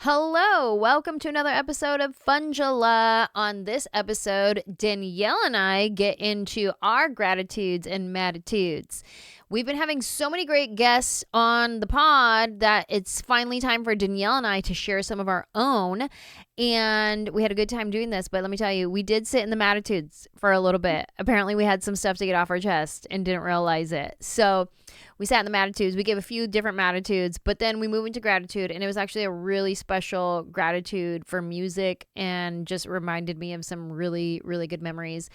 Hello, welcome to another episode of Funjelah. On this episode, Danielle and I get into our gratitudes and Mattitudes. We've been having so many great guests on the pod that it's finally time for Danielle and I to share some of our own. And we had a good time doing this, but let me tell you, we did sit in the Mattitudes for a little bit. Apparently, we had some stuff to get off our chest and didn't realize it. So we sat in the Mattitudes. We gave a few different Mattitudes, but then we moved into gratitude, and it was actually a really special gratitude for music and just reminded me of some really, really good memories.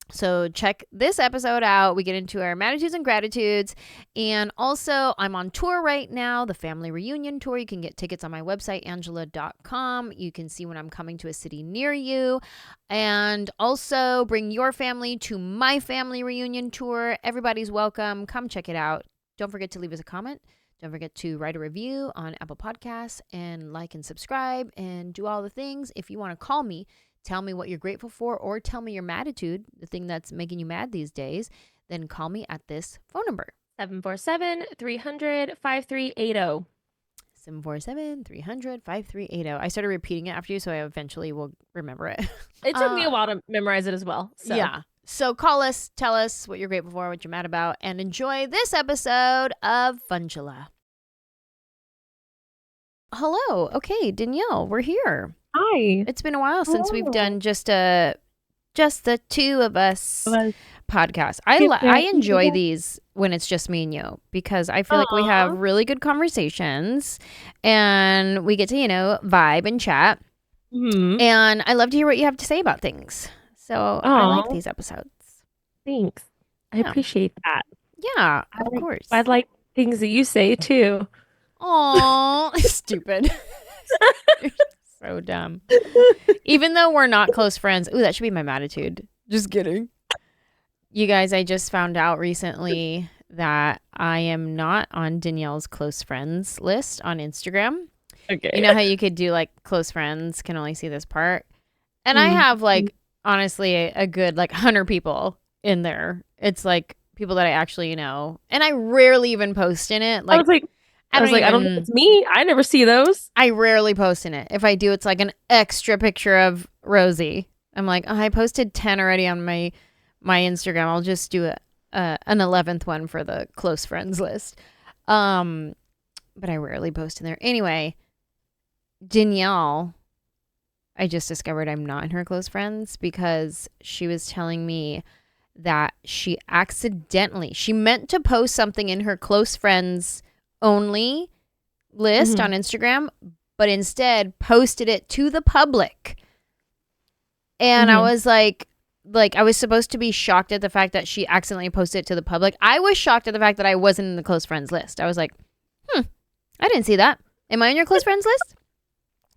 So check this episode out. We get into our Mattitudes and gratitudes. And also, I'm on tour right now, the family reunion tour. You can get tickets on my website, Anjelah.com. You can see when I'm coming to a city near you. And also, bring your family to my family reunion tour. Everybody's welcome. Come check it out. Don't forget to leave us a comment. Don't forget to write a review on Apple Podcasts and like and subscribe and do all the things. If you want to call me, tell me what you're grateful for, or tell me your Mattitude, the thing that's making you mad these days, then call me at this phone number. 747-300-5380. 747-300-5380. I started repeating it after you, so I eventually will remember it. It took me a while to memorize it as well. So. Yeah. So call us, tell us what you're grateful for, what you're mad about, and enjoy this episode of Funjelah. Hello. Okay, Danielle, we're here. Hi. It's been a while since we've done just the two of us podcast. I enjoy these when it's just me and you, because I feel like we have really good conversations and we get to, vibe and chat. Mm-hmm. And I love to hear what you have to say about things. So I like these episodes. Thanks. I appreciate that. Yeah, of course. I like things that you say too. Aw, stupid. So dumb. Even though we're not close friends. Ooh, that should be my Mattitude. Just kidding. You guys, I just found out recently that I am not on Danielle's close friends list on Instagram. Okay. You know how you could do like close friends can only see this part? And I have honestly a good 100 people in there. It's like people that I actually know. And I rarely even post in it. I don't think it's me. I never see those. I rarely post in it. If I do, it's like an extra picture of Rosie. I'm like, I posted 10 already on my Instagram. I'll just do an 11th one for the close friends list. But I rarely post in there. Anyway, Danielle, I just discovered I'm not in her close friends because she was telling me that she meant to post something in her close friends only list on Instagram, but instead posted it to the public. And I was like I was supposed to be shocked at the fact that she accidentally posted it to the public. I was shocked at the fact that I wasn't in the close friends list. I was like, I didn't see that. Am I on your close friends list?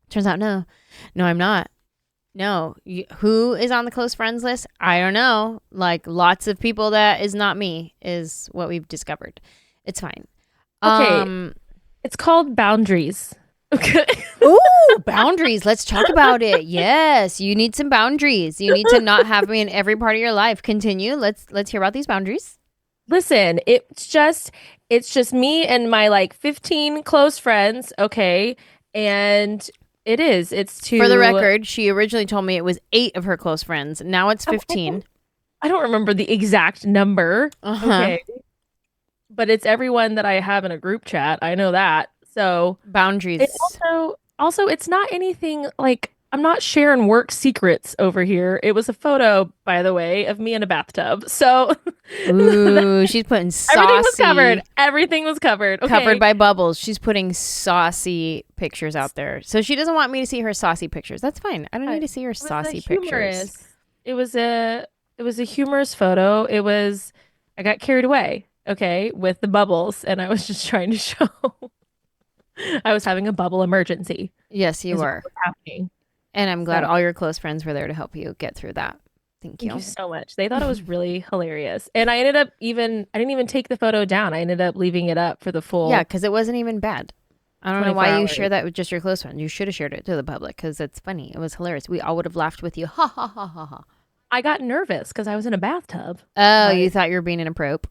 Turns out no, I'm not. No, who is on the close friends list? I don't know. Lots of people that is not me is what we've discovered. It's fine. Okay. It's called boundaries. Okay. Ooh, boundaries. Let's talk about it. Yes, you need some boundaries. You need to not have me in every part of your life. Continue. Let's hear about these boundaries. Listen, it's just me and my 15 close friends, okay? And it's for the record, she originally told me it was 8 of her close friends. Now it's 15. I don't remember the exact number. Okay. But it's everyone that I have in a group chat. I know that. So boundaries. It's also it's not anything I'm not sharing work secrets over here. It was a photo, by the way, of me in a bathtub. So ooh, she's putting saucy. Everything was covered. Okay. Covered by bubbles. She's putting saucy pictures out there. So she doesn't want me to see her saucy pictures. That's fine. I don't need to see her saucy pictures. It was a humorous photo. I got carried away. Okay, with the bubbles, and I was just trying to show I was having a bubble emergency. Yes, you were. Happening. And I'm glad all your close friends were there to help you get through that. Thank you. Thank you so much. They thought it was really hilarious. And I didn't even take the photo down. I ended up leaving it up for the full. Yeah, because it wasn't even bad. I don't know why you share that with just your close friends. You should have shared it to the public because it's funny. It was hilarious. We all would have laughed with you. Ha ha ha ha ha. I got nervous because I was in a bathtub. Oh, you thought you were being inappropriate.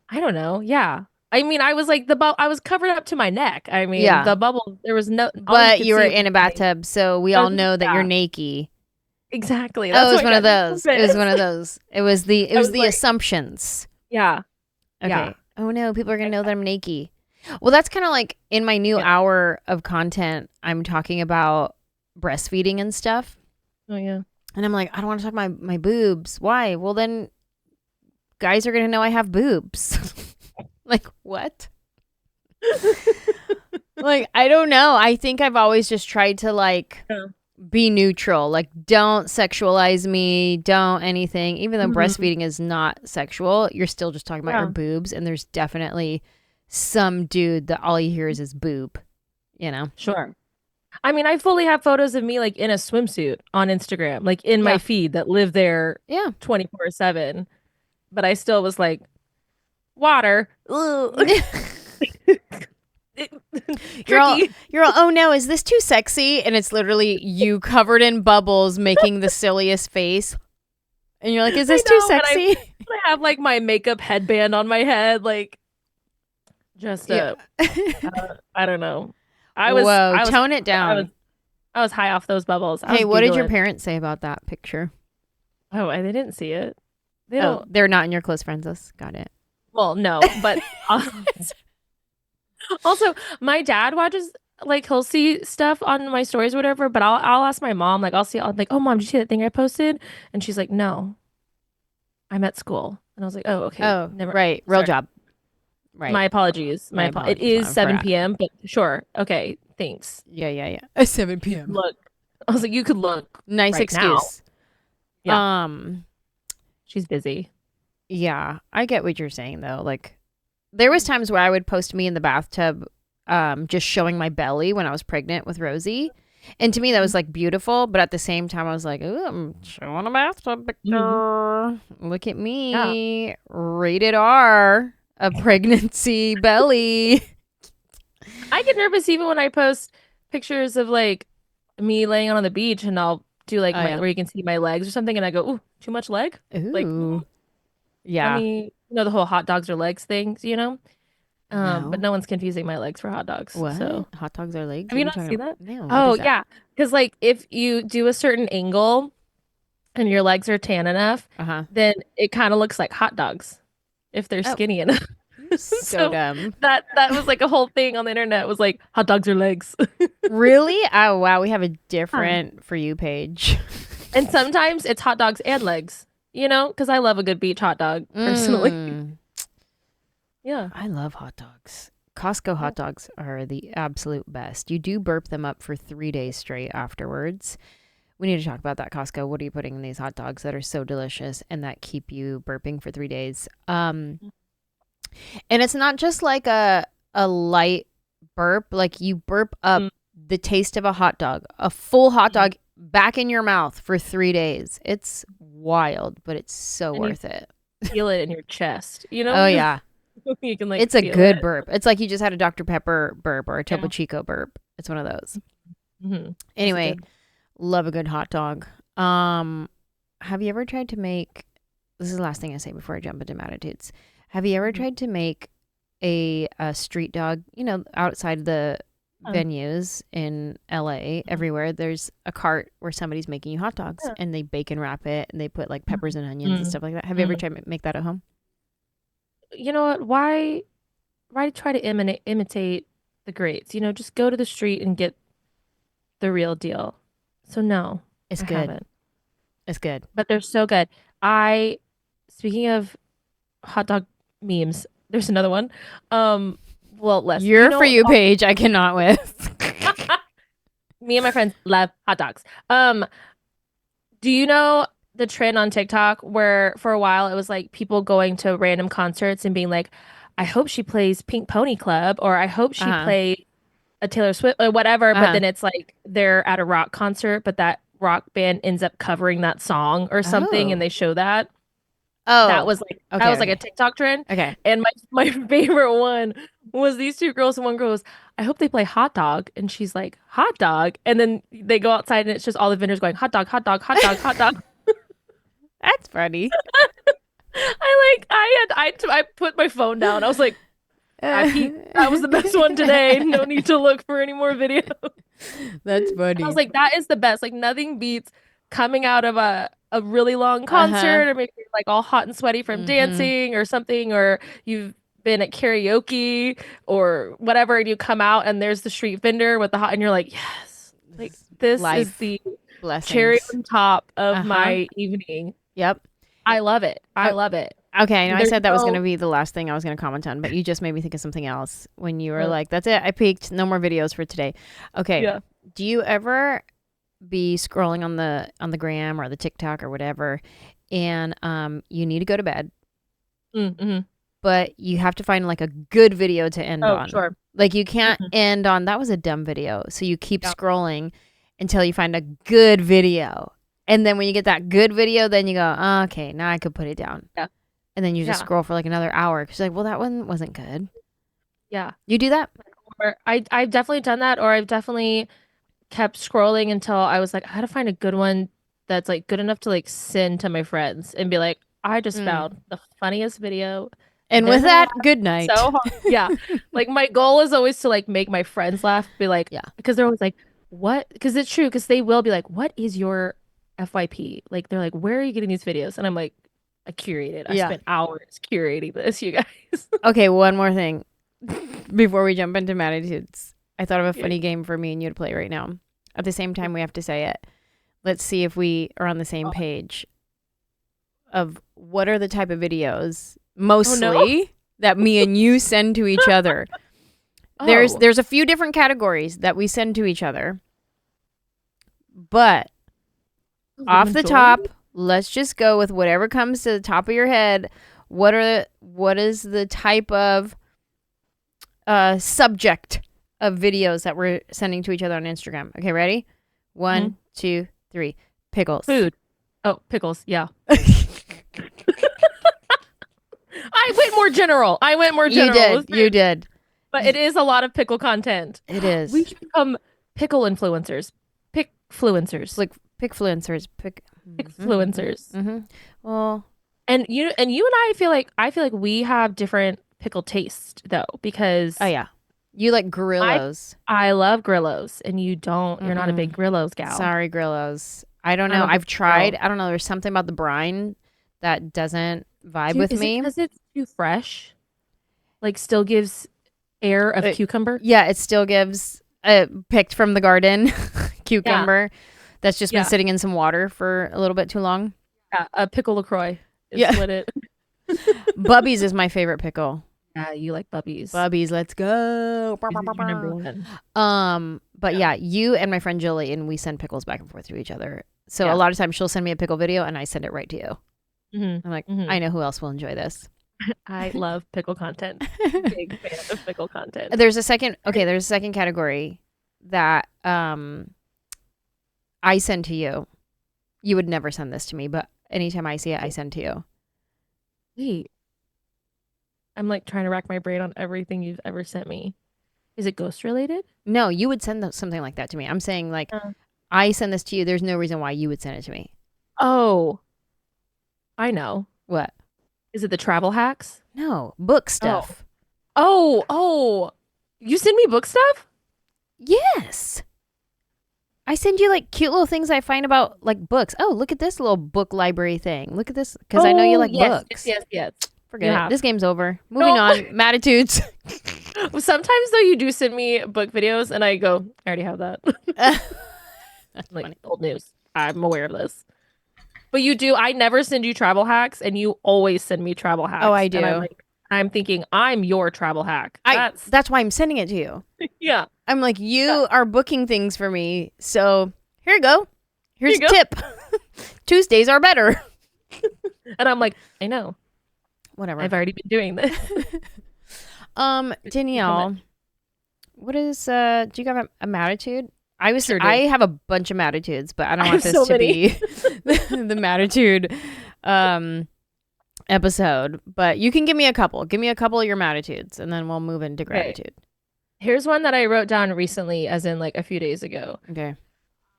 I don't know. Yeah. I mean, I was like I was covered up to my neck. I mean, Yeah. the bubble, there was no, all you But could you were see was in a my, bathtub, so we all know that you're yeah, naked. exactly. Oh, That's it was why I one of got those. It was one nervous. of those. It I was was the like, assumptions. yeah, yeah. Okay. Oh no, people are gonna know that I'm naked. Well, that's kind of like in my new Yeah. hour of content, I'm talking about breastfeeding and stuff. Oh yeah. And I'm like, I don't want to talk about my boobs. Why? Well, then guys are going to know I have boobs. Like, what? Like, I don't know. I think I've always just tried to like Yeah. be neutral. Like, don't sexualize me. Don't anything. Even though breastfeeding is not sexual, you're still just talking about your boobs. And there's definitely some dude that all you hear is his boob, you know? Sure. I mean, I fully have photos of me like in a swimsuit on Instagram, like in my feed that live there Yeah. 24/7. But I still was like, water. You're all, Tricky. oh no, is this too sexy? And it's literally you covered in bubbles making the silliest face. And you're like, is this too sexy? I have like my makeup headband on my head, like just I don't know. Whoa, tone it down. I was high off those bubbles. Hey, what did your parents say about that picture? Oh, they didn't see it. They don't. They're not in your close friends list. Got it. Well, no, but also my dad watches, like he'll see stuff on my stories or whatever, but I'll ask my mom, like I'll like, oh mom, did you see that thing I posted? And she's like, no, I'm at school. And I was like, oh, okay. Oh, never right. Real job. Right. My apologies. It is 7 p.m., but sure. Okay, thanks. Yeah. 7 p.m. Look, I was like, you could look. Nice excuse. Now. Yeah. She's busy. Yeah, I get what you're saying though. Like, there was times where I would post me in the bathtub, just showing my belly when I was pregnant with Rosie, and to me that was like beautiful. But at the same time, I was like, "Ooh, I'm showing a bathtub picture. Look at me, rated R, a pregnancy belly." I get nervous even when I post pictures of like me laying on the beach, and I'll do like where you can see my legs or something, and I go, "Ooh, too much leg." Ooh. Like, yeah. I mean, the whole hot dogs are legs things, No. But no one's confusing my legs for hot dogs. What? So hot dogs are legs? have you not seen that? No. Oh yeah, because like if you do a certain angle and your legs are tan enough, then it kind of looks like hot dogs if they're skinny enough. So dumb. That was like a whole thing on the internet, was like hot dogs are legs. Really? Oh wow, we have a different For You page. And sometimes it's hot dogs and legs, because I love a good beach hot dog personally. Yeah. I love hot dogs. Costco hot dogs are the absolute best. You do burp them up for 3 days straight afterwards. We need to talk about that, Costco. What are you putting in these hot dogs that are so delicious and that keep you burping for 3 days? And it's not just like a light burp. Like, you burp up the taste of a hot dog, a full hot dog back in your mouth for 3 days. It's wild, but it's so worth it. Feel it in your chest, Oh yeah. You can it's a good burp. It's like you just had a Dr. Pepper burp or a Topo Chico burp. It's one of those. Anyway, love a good hot dog. Have you ever tried to make, this is the last thing I say before I jump into Mattitudes. Have you ever tried to make a street dog, outside the venues in LA, everywhere, there's a cart where somebody's making you hot dogs and they bacon wrap it and they put like peppers and onions and stuff like that. Have you ever tried to make that at home? You know what? Why try to imitate the greats? Just go to the street and get the real deal. So no, it's I good. haven't. It's good. But they're so good. Speaking of hot dog memes, there's another one. Well, less. Your For You page, I cannot with. Me and my friends love hot dogs. Do you know the trend on TikTok where for a while it was like people going to random concerts and being like, I hope she plays Pink Pony Club, or I hope she plays a Taylor Swift or whatever, but then it's like they're at a rock concert, but that rock band ends up covering that song or something, and they show that. That was like like a TikTok trend. Okay. And my favorite one was these two girls, and one girl goes, I hope they play hot dog. And she's like, hot dog. And then they go outside and it's just all the vendors going, hot dog, hot dog, hot dog, hot dog. That's funny. I put my phone down. I was like, I peeped. That was the best one today. No need to look for any more videos. That's funny. I was like, that is the best. Like nothing beats coming out of a really long Uh-huh. concert or maybe you're, like all hot and sweaty from dancing or something, or you've been at karaoke or whatever, and you come out and there's the street vendor with the hot, and you're like, yes, like this is Life the cherry blessings. on top of Uh-huh. my evening. Yep. I love it. I love it. Okay, I know I There's said that was no- going to be the last thing I was going to comment on, but you just made me think of something else when you were like, that's it, I peaked, no more videos for today. Okay. Yeah. Do you ever be scrolling on the gram or the TikTok or whatever, and you need to go to bed, Mm-hmm. but you have to find like a good video to end on? Sure. Like you can't end on, that was a dumb video. So you keep scrolling until you find a good video. And then when you get that good video, then you go, oh, okay, now I could put it down. Yeah. And then you just scroll for like another hour because you're like, well, that one wasn't good. Yeah. You do that? Or I've definitely done that, or I've definitely kept scrolling until I was like, I gotta find a good one that's like good enough to like send to my friends and be like, I just found the funniest video. And with that, good night. So hard. Yeah. Like my goal is always to like make my friends laugh, be like, because they're always like, what? Because it's true, because they will be like, what is your FYP? Like they're like, where are you getting these videos? And I'm like, I curated. I spent hours curating this, you guys. Okay, one more thing before we jump into Mattitudes. I thought of a funny game for me and you to play right now. At the same time, we have to say it. Let's see if we are on the same page of what are the type of videos mostly that me and you send to each other. There's a few different categories that we send to each other. But off the top, let's just go with whatever comes to the top of your head. What is the type of subject of videos that we're sending to each other on Instagram? Okay, ready? 1, 2, 3. Pickles. Food. Oh, pickles. Yeah. I went more general. You did. But it is a lot of pickle content. It is. We should become pickle influencers. Pickfluencers. Like pickfluencers. Pickfluencers. Mm-hmm. Well, and you and I feel like we have different pickle tastes though, because you like Grillos. I love Grillos, and you don't. You're not a big Grillos gal. Sorry, Grillos. I don't know. I've tried. I don't know. There's something about the brine that doesn't vibe with me. Because it's too fresh. Like still gives air of cucumber. Yeah, it still gives picked from the garden cucumber that's just been sitting in some water for a little bit too long. Yeah, a pickle LaCroix is what it. Bubby's is my favorite pickle. Yeah, you like Bubby's. Bubby's, let's go. Number one. But yeah, you and my friend Julie, and we send pickles back and forth to each other. So a lot of times she'll send me a pickle video and I send it right to you. I'm like, I know who else will enjoy this. I love pickle content. Big fan of pickle content. There's a second category that I send to you. You would never send this to me, but anytime I see it, I send to you. Wait. I'm like trying to rack my brain on everything you've ever sent me. Is it ghost related? No, you would send something like that to me. I'm saying like I send this to you. There's no reason why you would send it to me. Oh, I know. What? Is it the travel hacks? No, book stuff. Oh, you send me book stuff? Yes. I send you like cute little things I find about like books. Oh, look at this little book library thing. Look at this, because I know you like books. Yes. Forget it. This game's over. Moving on. Mattitudes. Sometimes though, you do send me book videos, and I go, I already have that. That's like funny. old news. I'm aware of this. But you do. I never send you travel hacks, and you always send me travel hacks. Oh, I do. And I'm thinking I'm your travel hack. That's why I'm sending it to you. Yeah. I'm like, you are booking things for me. So here you go. Here's a tip. Tuesdays are better. And I'm like, I know. Whatever. I've already been doing this. Danielle, what is do you have a Mattitude? I have a bunch of Mattitudes, but I don't want this to be the Mattitude episode. But you can give me a couple. Give me a couple of your Mattitudes, and then we'll move into gratitude. Here's one that I wrote down recently, as in like a few days ago. Okay.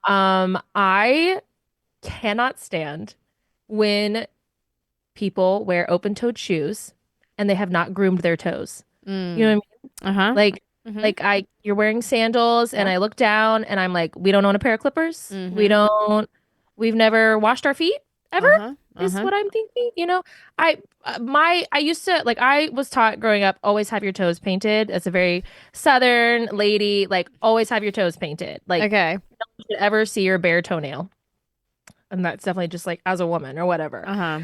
I cannot stand when people wear open-toed shoes and they have not groomed their toes. You know Mm. what I mean? Uh-huh. Like Mm-hmm. you're wearing sandals and Yep. I look down and I'm like, we don't own a pair of clippers. Mm-hmm. We've never washed our feet ever, Uh-huh. is Uh-huh. what I'm thinking. I used to like I was taught growing up, always have your toes painted. As a very southern lady, like always have your toes painted. Like Okay. you should ever see your bare toenail. And that's definitely just like as a woman or whatever. Uh-huh.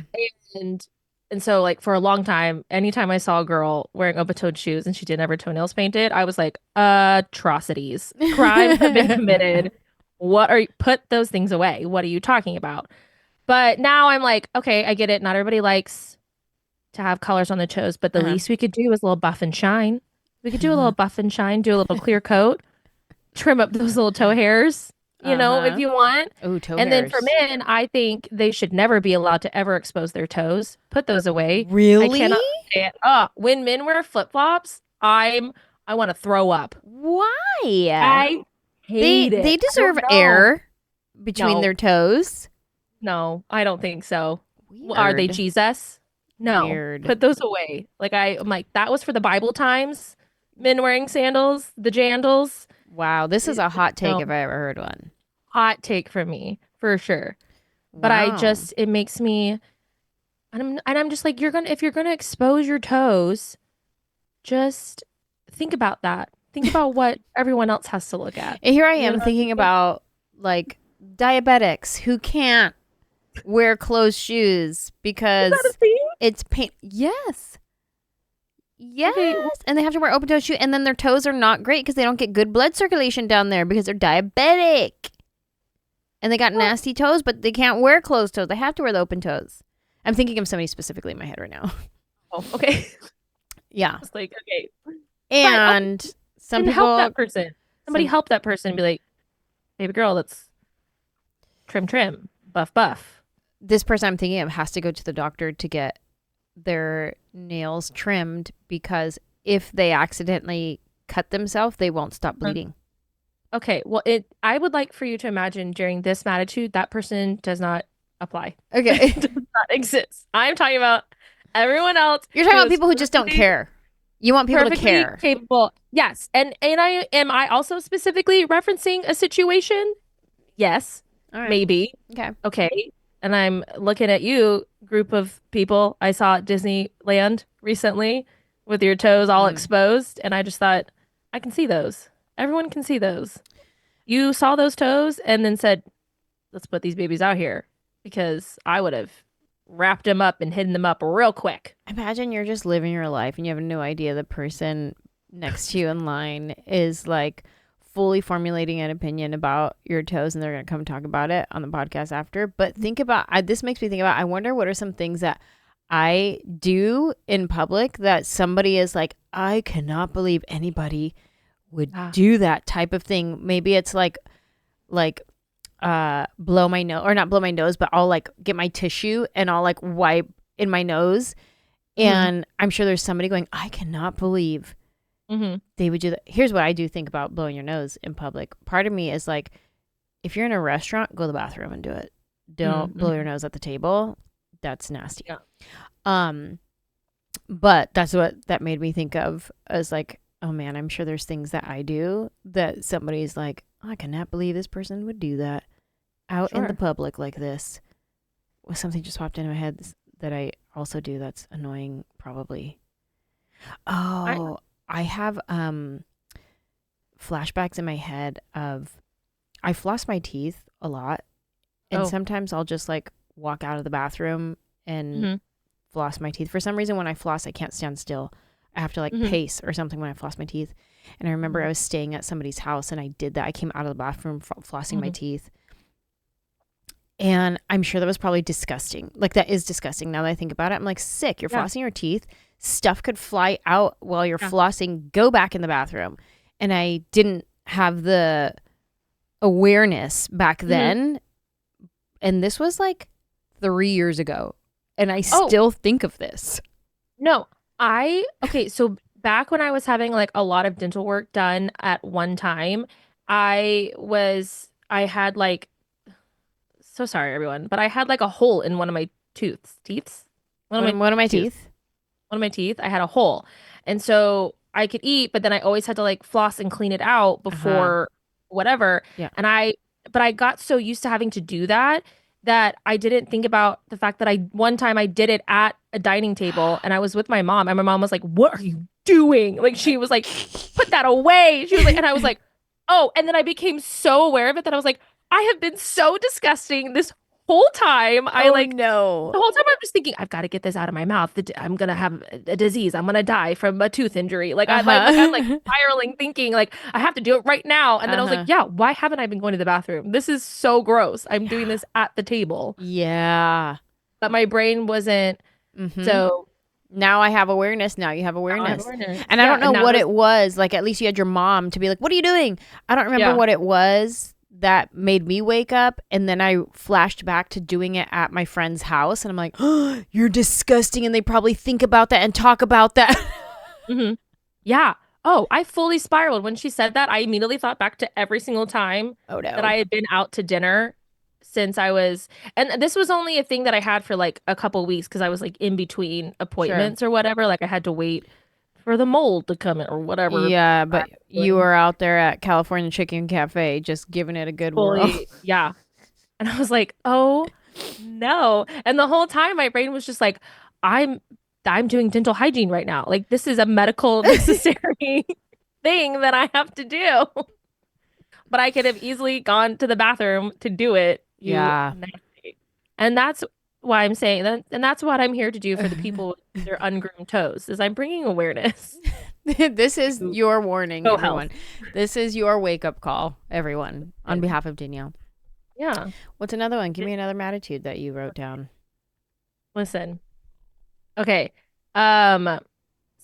And and so like for a long time, anytime I saw a girl wearing open-toed shoes and she didn't have her toenails painted, I was like, atrocities. Crimes have been committed. Put those things away. What are you talking about? But now I'm like, okay, I get it. Not everybody likes to have colors on the toes, but the Uh-huh. least we could do is a little buff and shine. We could do a little buff and shine, do a little clear coat, trim up those little toe hairs, if Uh-huh. you want. Oh, toe And then for hairs. men, I think they should never be allowed to ever expose their toes. Put those away. I Really? cannot stand. When men wear flip-flops, I want to throw up. Why? I They hate they it. I don't deserve know. air between No, their toes. no, I don't think so. Are they Weird. Jesus? No, Weird. put those away. I'm like, that was for the Bible times. Men wearing sandals, the jandals. Wow, this is a hot take No, if I ever heard one. hot take from me for sure. But Wow. it makes me, and I'm just like, if you're gonna expose your toes, just think about that. Think about what everyone else has to look at. And here I You know am what I thinking mean? about like diabetics who can't wear closed shoes Is that a because thing? it's pain. Yes. Yes. Okay, And they have to wear open toe shoe and then their toes are not great because they don't get good blood circulation down there because they're diabetic. And they got well, nasty toes, but they can't wear closed toes. They have to wear the open toes. I'm thinking of somebody specifically in my head right now. oh, okay. Yeah. It's like, okay, but okay, And some then help people that person. Somebody some help that person and be like, baby girl, let's trim, buff, buff. this person I'm thinking of has to go to the doctor to get their nails trimmed because if they accidentally cut themselves, they won't stop bleeding. Okay, well, I would like for you to imagine during this Mattitude, that person does not apply. Okay. Does not exist. I'm talking about everyone else You're talking who about is people who just don't care. You want people to perfectly care. capable. Yes. And I also specifically referencing a situation? Yes. All right. Maybe. Okay. Okay. And I'm looking at you, group of people I saw at Disneyland recently with your toes all Mm. exposed, and I just thought, I can see those. Everyone can see those. You saw those toes and then said, let's put these babies out here because I would have wrapped them up and hidden them up real quick. Imagine you're just living your life and you have no idea the person next to you in line is like fully formulating an opinion about your toes and they're going to come talk about it on the podcast after. But think about this makes me think about I wonder what are some things that I do in public that somebody is like, I cannot believe anybody would do that type of thing. Maybe it's like blow my nose or not blow my nose, but I'll like get my tissue and I'll like wipe in my nose. And I'm sure there's somebody going, I cannot believe they would do that. Here's what I do think about blowing your nose in public. Part of me is like, if you're in a restaurant, go to the bathroom and do it. Don't blow your nose at the table. That's nasty. Yeah. But that's what that made me think of as like, oh man, I'm sure there's things that I do that somebody's like, oh, I cannot believe this person would do that out in the public like this. Well, something just popped into my head that I also do that's annoying probably. Oh, I have flashbacks in my head of I floss my teeth a lot and sometimes I'll just like walk out of the bathroom and floss my teeth. For some reason when I floss I can't stand still. I have to like pace or something when I floss my teeth. And I remember I was staying at somebody's house and I did that. I came out of the bathroom flossing my teeth. And I'm sure that was probably disgusting. Like that is disgusting now that I think about it. I'm like, sick. You're flossing your teeth. Stuff could fly out while you're flossing. Go back in the bathroom. And I didn't have the awareness back then. And this was like 3 years ago. And I still think of this. No, okay, so back when I was having like a lot of dental work done at one time, I had like, so sorry everyone, but I had like a hole in one of my teeth. One of my teeth. One of my teeth, I had a hole. And so I could eat, but then I always had to like floss and clean it out Uh-huh. before whatever. Yeah. And but I got so used to having to do that that I didn't think about the fact that one time I did it at a dining table and I was with my mom and my mom was like, "What are you doing?" Like she was like, "Put that away." She was like, and I was like, "Oh," and then I became so aware of it that I was like, "I have been so disgusting this whole time." I Oh like no. the whole time I'm just thinking, I've got to get this out of my mouth. I'm gonna have a disease. I'm gonna die from a tooth injury. I'm like Uh-huh. spiraling, thinking like I have to do it right now. And then I was like, Uh-huh. yeah, why haven't I been going to the bathroom? This is so gross. I'm doing this at the table, Yeah. but my brain wasn't. Mm-hmm. So Now I have awareness. Now you have now I have awareness. awareness. And I Yeah, don't know and that what was it was. Like, at least you had your mom to be like, what are you doing? I don't remember yeah. what it was that made me wake up. And then I flashed back to doing it at my friend's house. And I'm like, oh, you're disgusting. And they probably think about that and talk about that. hmm Yeah. Oh, I fully spiraled. When she said that, I immediately thought back to every single time Oh, that I no. had been out to dinner since and this was only a thing that I had for like a couple weeks because I was like in between Sure. appointments or whatever. Like I had to wait for the mold to come in or whatever Yeah, I'm but you doing. were out there at California Chicken Cafe just giving it a good whirl. Fully, yeah. And I was like, oh no. And the whole time my brain was just like, I'm I'm doing dental hygiene right now. Like this is a medical necessary thing that I have to do. But I could have easily gone to the bathroom to do it, you Yeah. nasty. And that's why I'm saying that, and that's what I'm here to do for the people with their ungroomed toes, is I'm bringing awareness This is to your warning, toe health. everyone. This is your wake up call, everyone, on And behalf of Danielle. yeah, What's another one? Give me another Mattitude that you wrote down. listen. Okay. Um,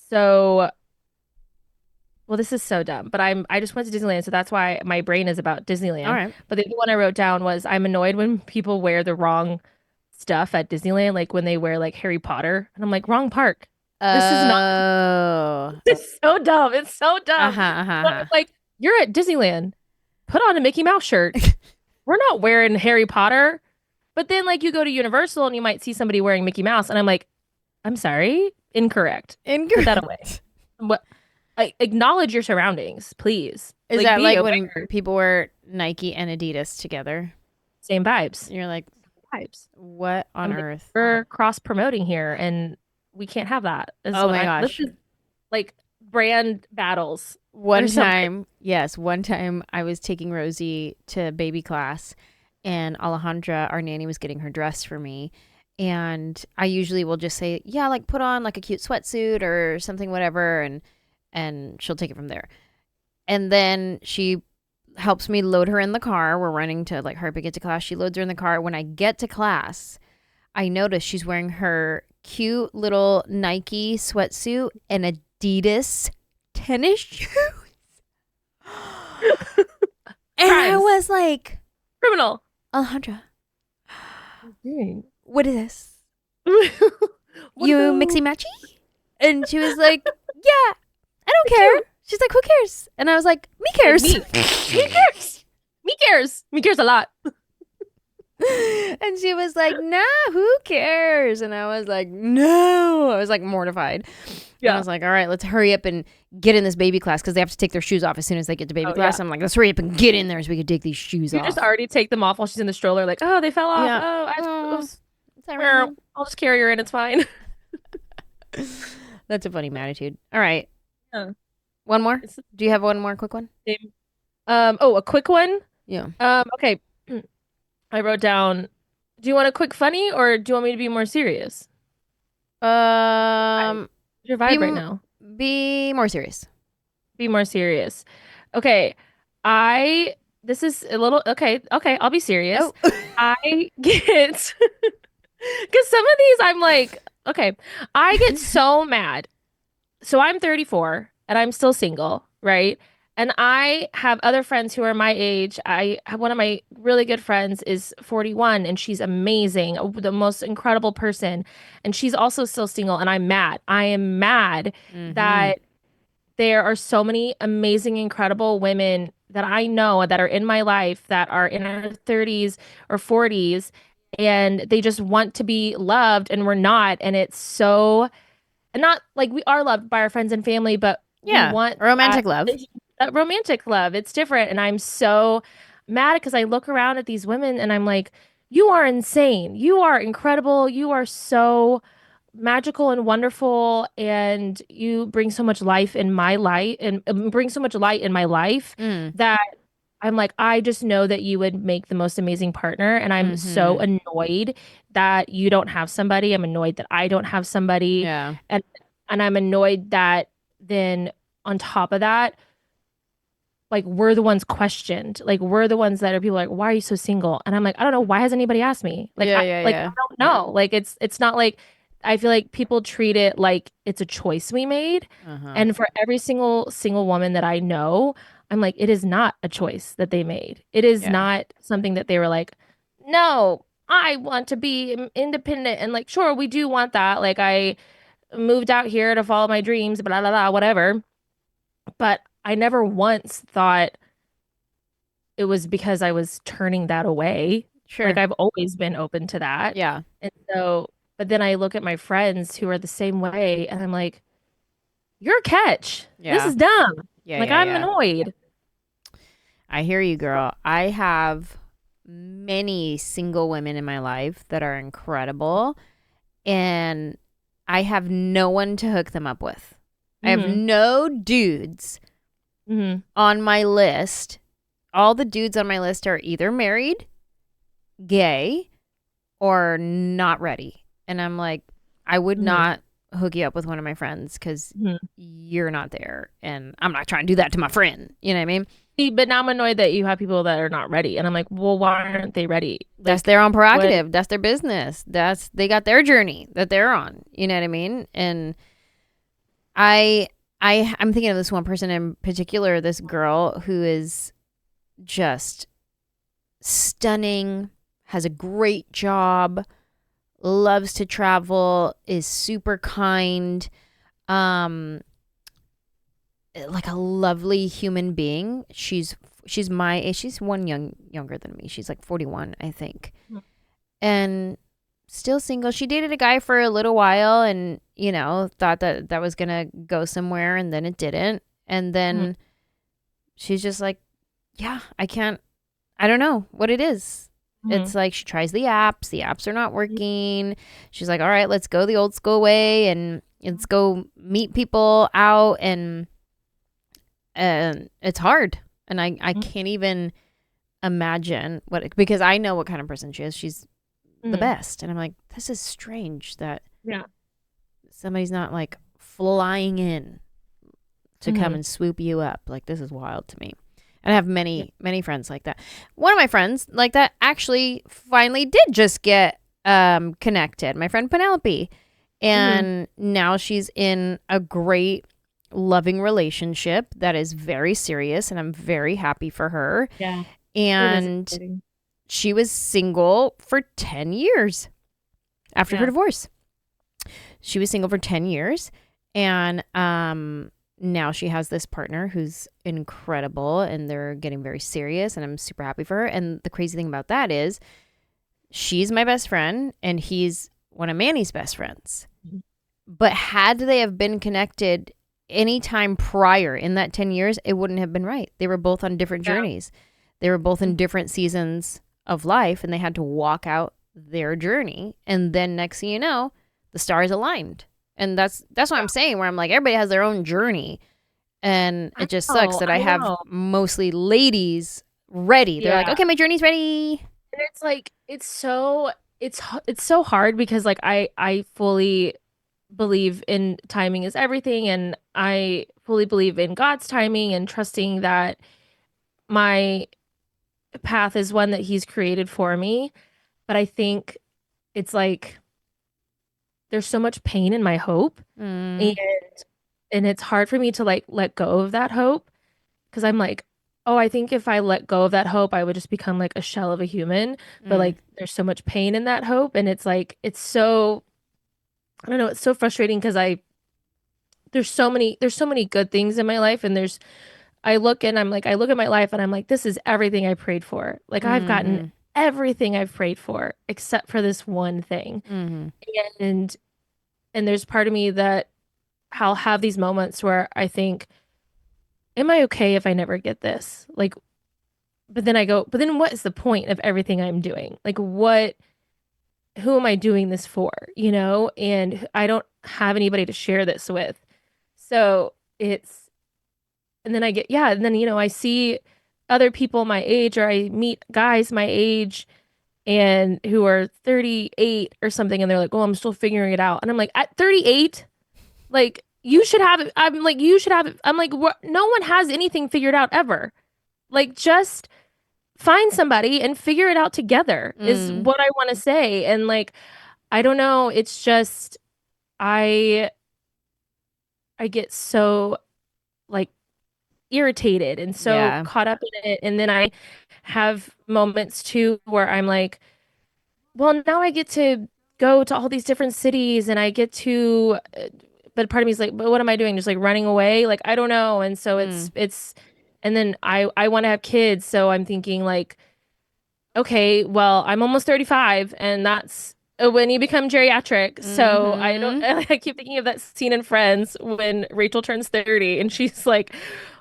so well, this is so dumb, but I just went to Disneyland, so that's why my brain is about All Disneyland. right. But the other one I wrote down was I'm annoyed when people wear the wrong stuff at Disneyland, like when they wear like Harry Potter, and I'm like, wrong park. This is not. Oh. It's so dumb. It's so Uh-huh, dumb. uh-huh, But uh-huh. it's like, you're at Disneyland. Put on a Mickey Mouse shirt. We're not wearing Harry Potter. But then, like, you go to Universal and you might see somebody wearing Mickey Mouse, and I'm like, I'm sorry, incorrect. Put that away. Incorrect. What? Acknowledge your surroundings, please. Is Like, that be like when aware. people wear Nike and Adidas together? Same vibes. You're like, Vibes. what on I'm like, earth? we're cross promoting here, and we can't have that. This is Oh what my this gosh. is like brand battles or One something. time, yes, one time I was taking Rosie to baby class and Alejandra, our nanny, was getting her dress for me. And I usually will just say, yeah, like put on like a cute sweatsuit or something, whatever, and she'll take it from there. And then she helps me load her in the car. We're running to like hurry up and get to class. She loads her in the car. When I get to class, I notice she's wearing her cute little Nike sweatsuit and Adidas tennis shoes. And I Crimes. was like, Criminal. Alejandra, Dang. what is this? What You about mixy matchy? And she was like, yeah, I don't care. She's like, who cares? And I was like, me cares. me? Me cares. Me cares. Me cares a lot. And she was like, nah, who cares? And I was like, no. I was like mortified. And I Yeah. was like, all right, let's hurry up and get in this baby class because they have to take their shoes off as soon as they get to baby Oh class. yeah. I'm like, let's hurry up and get in there so we can take these shoes You just off. already take them off while she's in the stroller, like, oh, they fell off. Yeah. Oh, Oh, oops. it's all right. I'll just carry her in. It's fine. That's a funny attitude. All right. Yeah. One more? It's the Do you have one more quick one? same. Oh, a quick one. Yeah. Okay. I wrote down, do you want a quick funny or do you want me to be more serious? Um, What's your be, vibe right m- now? be more serious. Be more serious. Okay. I this is a little okay, I'll be serious. Oh. I get because some of these I'm like, okay, I get so mad. So I'm 34 and I'm still single, right? And I have other friends who are my age. I have one of my really good friends is 41 and she's amazing, the most incredible person. And she's also still single and I'm mad. I am mad Mm-hmm. that there are so many amazing, incredible women that I know that are in my life that are in their 30s or 40s and they just want to be loved and we're not. And it's so, and not like we are loved by our friends and family, but we Yeah. want Romantic love. that romantic love. It's different. And I'm so mad because I look around at these women and I'm like, you are insane. You are incredible. You are so magical and wonderful. And you bring so much life in my life and bring so much light in my life Mm. that I'm like, I just know that you would make the most amazing partner. And I'm so Mm-hmm. annoyed that you don't have somebody. I'm annoyed that I don't have somebody. Yeah. And I'm annoyed that then on top of that, like we're the ones questioned. Like we're the ones that are people like, why are you so single? And I'm like, I don't know. Why has anybody asked me? Yeah, yeah, I yeah. don't know. Like it's not like I feel like people treat it like it's a choice we made. Uh-huh. And for every single woman that I know, I'm like, it is not a choice that they made. It is Yeah. not something that they were like, no, I want to be independent. And like, sure, we do want that. Like I moved out here to follow my dreams, blah, blah, blah, whatever. But I never once thought it was because I was turning that away. Like Sure. I've always been open to that. Yeah. And so, but then I look at my friends who are the same way and I'm like, you're a catch. This Yeah. is dumb. Yeah, Like yeah, I'm yeah. annoyed. I hear you, girl. I have many single women in my life that are incredible, and I have no one to hook them up with. I have Hmm. no dudes Hmm. on my list. All the dudes on my list are either married, gay, or not ready. And I'm like, I would Hmm. not hook you up with one of my friends because Hmm. you're not there. And I'm not trying to do that to my friend. You know what I mean? But now I'm annoyed that you have people that are not ready. And I'm like, well, why aren't they ready? That's Like, their own what? prerogative. That's their business. They got their journey that they're on. You know what I mean? And I I'm thinking of this one person in particular, this girl who is just stunning, has a great job, loves to travel, is super kind, um like a lovely human being. She's my age. She's younger than me. She's like 41, I think. And still single. She dated a guy for a little while and, thought that that was going to go somewhere and then it didn't. And Mhm. then she's just like, yeah, I don't know what it is. Mhm. It's like she tries the apps. The apps are not working. She's like, all right, let's go the old school way and let's go meet people out. And it's hard. And I Mhm. can't even imagine because I know what kind of person she is. She's the Mhm. best. And I'm like, this is strange that Yeah. somebody's not like flying in to come Mhm. and swoop you up. Like, this is wild to me. And I have Yeah. many friends like that. One of my friends like that actually finally did just get connected. My friend Penelope. Mhm. And now she's in a great loving relationship that is very serious, and I'm very happy for her. Yeah. It is And exciting. she was single for 10 years after her Yeah. divorce. She was single for 10 years, and now she has this partner who's incredible, and they're getting very serious, and I'm super happy for her. And the crazy thing about that is she's my best friend and he's one of Manny's best friends. Mhm. But had they have been connected any time prior in that 10 years, it wouldn't have been right. They were both on different Yeah. journeys. They were both in different seasons of life, and they had to walk out their journey. And then next thing you know, the stars aligned. And that's what I'm saying, where I'm like, everybody has their own journey. And it just sucks that I I have know. mostly ladies ready. They're like, Yeah. okay, my journey's ready. And it's like it's so hard because like I fully believe in timing is everything and I fully believe in God's timing and trusting that my path is one that he's created for me. But I think it's like there's so much pain in my hope and Mm, it's hard for me to like let go of that hope because I'm like, oh, I think if I let go of that hope, I would just become like a shell of a human. But mm, like there's so much pain in that hope and it's like it's so I don't know, it's so frustrating because I there's so many good things in my life and there's I look and I'm like I look at my life and I'm like this is everything I prayed for. Like I've gotten mm-hmm, everything I've prayed for except for this one thing. mm-hmm. And and there's part of me that I'll have these moments where I think, am I okay if I never get this? Like, but then I go, but then what is the point of everything I'm doing? Like, who am I doing this for? You know, and I don't have anybody to share this with. So it's, and then I get, yeah, and then, I see other people my age, or I meet guys my age and who are 38 or something, and they're like, oh, I'm still figuring it out. And I'm like, at 38, like, you should have it. I'm like, you should have it. I'm like, no one has anything figured out ever. Like, just find somebody and figure it out together is Mm, what I want to say. And like, I don't know. It's just, I get so like irritated and so yeah. caught up in it. And then I have moments too where I'm like, well, now I get to go to all these different cities and I get to, but part of me is like, but what am I doing? Just like running away? Like, I don't know. And so Mm, and then I want to have kids. So I'm thinking like, okay, well, I'm almost 35 and that's when you become geriatric. So I don't, mm-hmm. I keep thinking of that scene in Friends when Rachel turns 30 and she's like,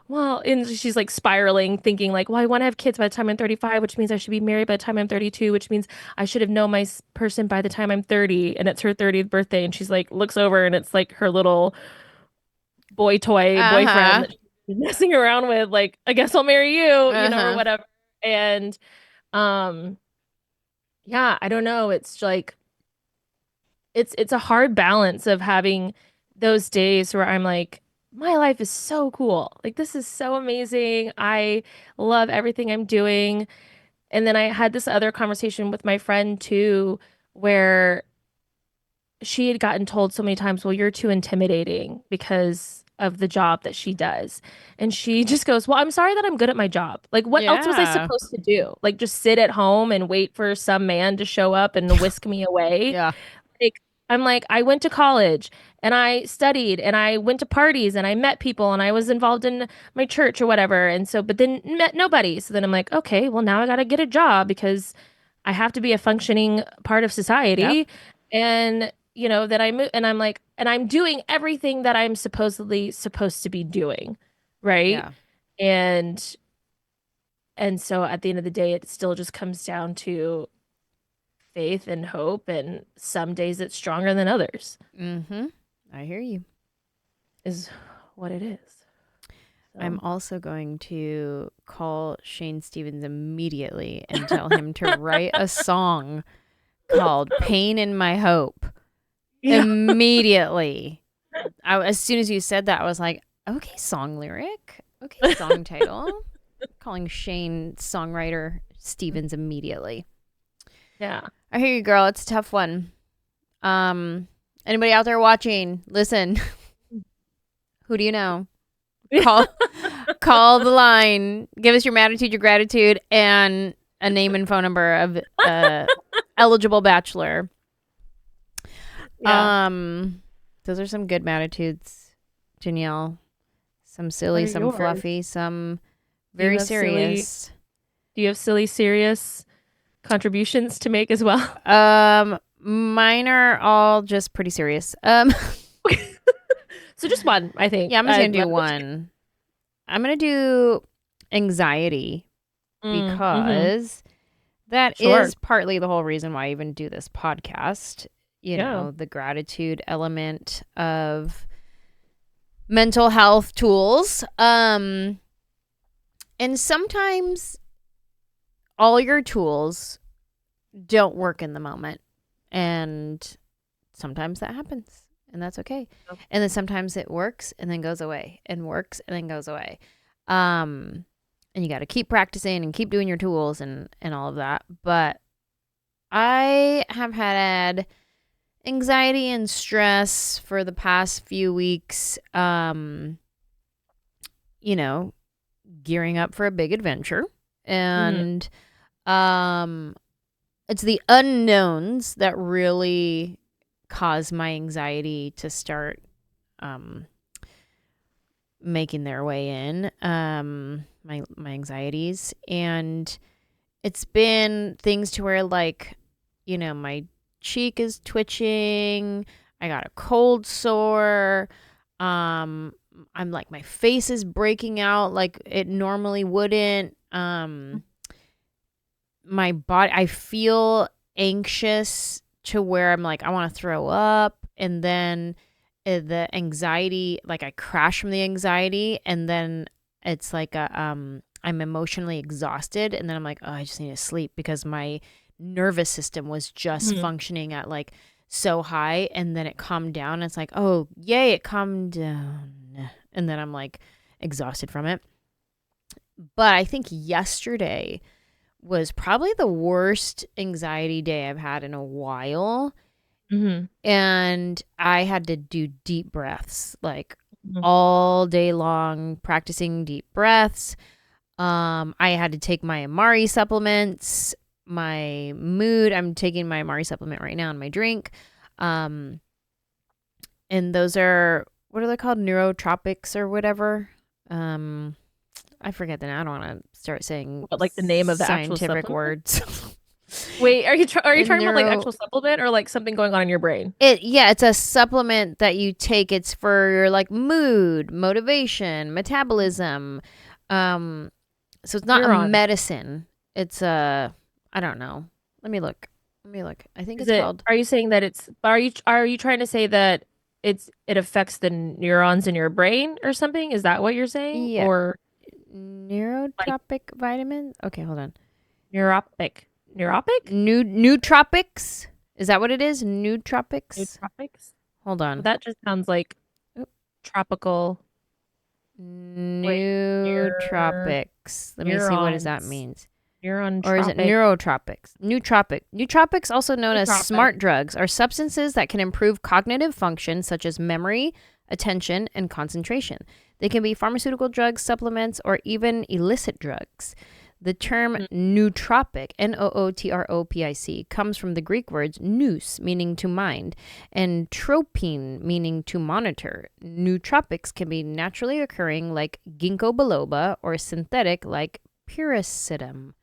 well, and she's like spiraling, thinking like, well, I want to have kids by the time I'm 35, which means I should be married by the time I'm 32, which means I should have known my person by the time I'm 30. And it's her 30th birthday. And she's like, looks over and it's like her little boy toy boyfriend Uh-huh. that she's messing around with. Like, I guess I'll marry you, or Uh-huh. whatever. And, um, yeah, I don't know. It's like it's a hard balance of having those days where I'm like, my life is so cool. Like this is so amazing. I love everything I'm doing. And then I had this other conversation with my friend too, where she had gotten told so many times, well, you're too intimidating because of the job that she does. And she just goes, well, I'm sorry that I'm good at my job. Like, what else was I Yeah. supposed to do? Like, just sit at home and wait for some man to show up and whisk me away? Yeah. Like, I'm like, I went to college and I studied and I went to parties and I met people and I was involved in my church or whatever. And so, but then met nobody. So then I'm like, okay, well, now I got to get a job because I have to be a functioning part of Yep. society. And, that I move and I'm like, and I'm doing everything that I'm supposedly supposed to be doing. Right. Yeah. And, and so at the end of the day, it still just comes down to faith and hope. And some days it's stronger than others, Mm-hmm. I hear you. is what it is. I'm So, also going to call Shane Stevens immediately and tell him to write a song called Pain in My Hope yeah. immediately. As soon as you said that, I was like, okay, song lyric. Okay, song title. Calling Shane songwriter Stevens immediately. Yeah. I hear you, girl. It's a tough one. Anybody out there watching? Listen. Who do you know? Call call the line. Give us your Mattitude, your gratitude, and a name and phone number of eligible bachelor. Yeah. Those are some good Mattitudes, Danielle. Some What silly, are some yours? fluffy, some Do you very have silly, serious. do you have silly, serious contributions to make as well? Mine are all just pretty serious. So just one, I think. Yeah, I'm just gonna do Let me one. I'm gonna do anxiety mm-hmm. because that Sure. is partly the whole reason why I even do this podcast. You Yeah. know, the gratitude element of mental health tools. And sometimes all your tools don't work in the moment. And sometimes that happens. And that's okay. And then sometimes it works and then goes away and works and then goes away. And you got to keep practicing and keep doing your tools and all of that. But I have had anxiety and stress for the past few weeks, you know, gearing up for a big adventure. Mm-hmm. And it's the unknowns that really cause my anxiety to start um, making their way in. My anxieties, and it's been things to where like, you know, my cheek is twitching. I got a cold sore. Um, I'm like, my face is breaking out like it normally wouldn't. My body, I feel anxious to where I'm like, I want to throw up. And then the anxiety, like I crash from the anxiety. And then it's like I'm emotionally exhausted. And then I'm like, oh, I just need to sleep because my nervous system was just Mhm. functioning at like so high. And then it calmed down. It's like, oh, yay, it calmed down. And then I'm like exhausted from it. But I think yesterday was probably the worst anxiety day I've had in a while. Mhm. And I had to do deep breaths like Mhm. all day long, practicing deep breaths. I had to take my Amari supplements, my mood. I'm taking my Amari supplement right now in my drink. Um, and those are, what are they called? Neurotropics or whatever. Um, I forget the name. I don't want to start saying What, like the name of the actual scientific supplement? words. Wait, are you talking about like Neuro actual supplement or like something going on in your brain? it's a supplement that you take. It's for your like mood, motivation, metabolism. Um so it's not a Neuron. medicine. It's a I don't know. Let me look. Let me look. I think Is it's it, called are you saying that it's, are you trying to say that it affects the neurons in your brain or something? Is that what you're saying? yeah, Or like neurotropic vitamin. Okay, hold on. neuropic? Neuropic? Nootropics? Is that what it is? Nootropics? Nootropics? Hold on. That just sounds like Oop. tropical. Wait, Nootropics. Let me see what does that neurons. means. Neuron Or is it tropic. neurotropics? Nootropics, also known as Nootropic. smart drugs, are substances that can improve cognitive function such as memory, attention, and concentration. They can be pharmaceutical drugs, supplements, or even illicit drugs. The term Mhm. nootropic, nootropic, comes from the Greek words nous, meaning to mind, and tropine, meaning to monitor. Nootropics can be naturally occurring like ginkgo biloba or synthetic like pyracetam.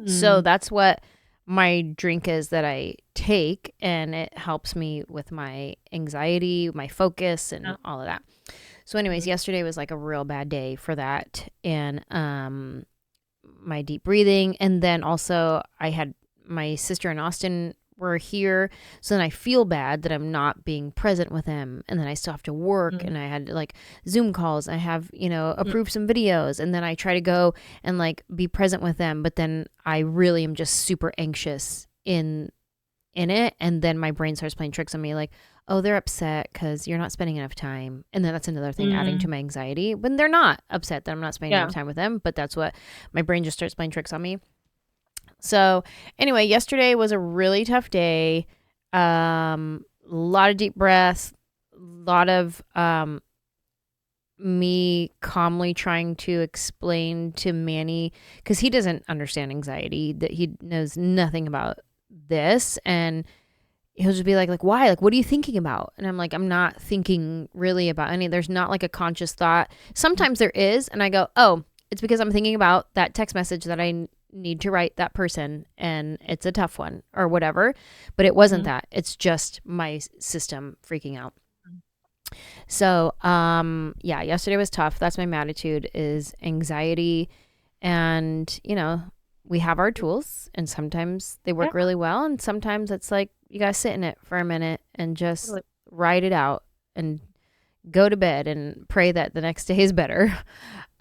So Hmm. that's what my drink is that I take, and it helps me with my anxiety, my focus, and Yeah. all of that. So, anyways, Mhm. yesterday was like a real bad day for that, and my deep breathing, and then also I had my sister and Austin were here, so then I feel bad that I'm not being present with them, and then I still have to work, Mhm. and I had like Zoom calls. I have Mhm. approved some videos, and then I try to go and like be present with them, but then I really am just super anxious in it, and then my brain starts playing tricks on me like, oh, they're upset because you're not spending enough time, and then that's another thing adding to Mhm. my anxiety when they're not upset that I'm not spending enough Yeah. time with them, but that's what my brain just starts playing tricks on me. So anyway, yesterday was a really tough day. A lot of deep breaths, a lot of me calmly trying to explain to Manny, because he doesn't understand anxiety, that he knows nothing about this, and he'll just be like why, like what are you thinking about? And I'm like, I'm not thinking really about any, there's not like a conscious thought. Sometimes there is, and I go, oh, it's because I'm thinking about that text message that I need to write that person, and it's a tough one or whatever. But it wasn't Mhm. that, it's just my system freaking out. So yeah, yesterday was tough. That's my attitude, is anxiety. And we have our tools, and sometimes they Yeah. work really well, and sometimes it's like you gotta sit in it for a minute and just Totally. ride it out and go to bed and pray that the next day is better.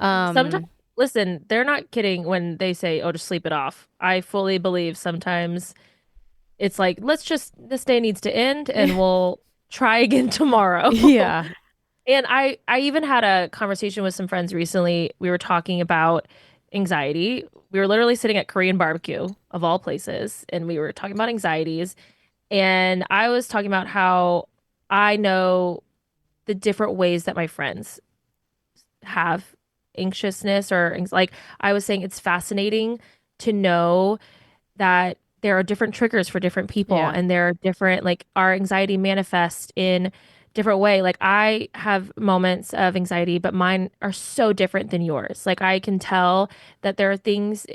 Sometimes, um listen, they're not kidding when they say, "Oh, just sleep it off." I fully believe sometimes it's like, let's just, this day needs to end and we'll try again tomorrow. yeah. And I even had a conversation with some friends recently. We were talking about anxiety. We were literally sitting at Korean barbecue of all places, and we were talking about anxieties. And I was talking about how I know the different ways that my friends have anxiousness or like I was saying, it's fascinating to know that there are different triggers for different people, Yeah. and there are different, like, our anxiety manifests in different way. Like I have moments of anxiety, but mine are so different than yours. Like I can tell that there are things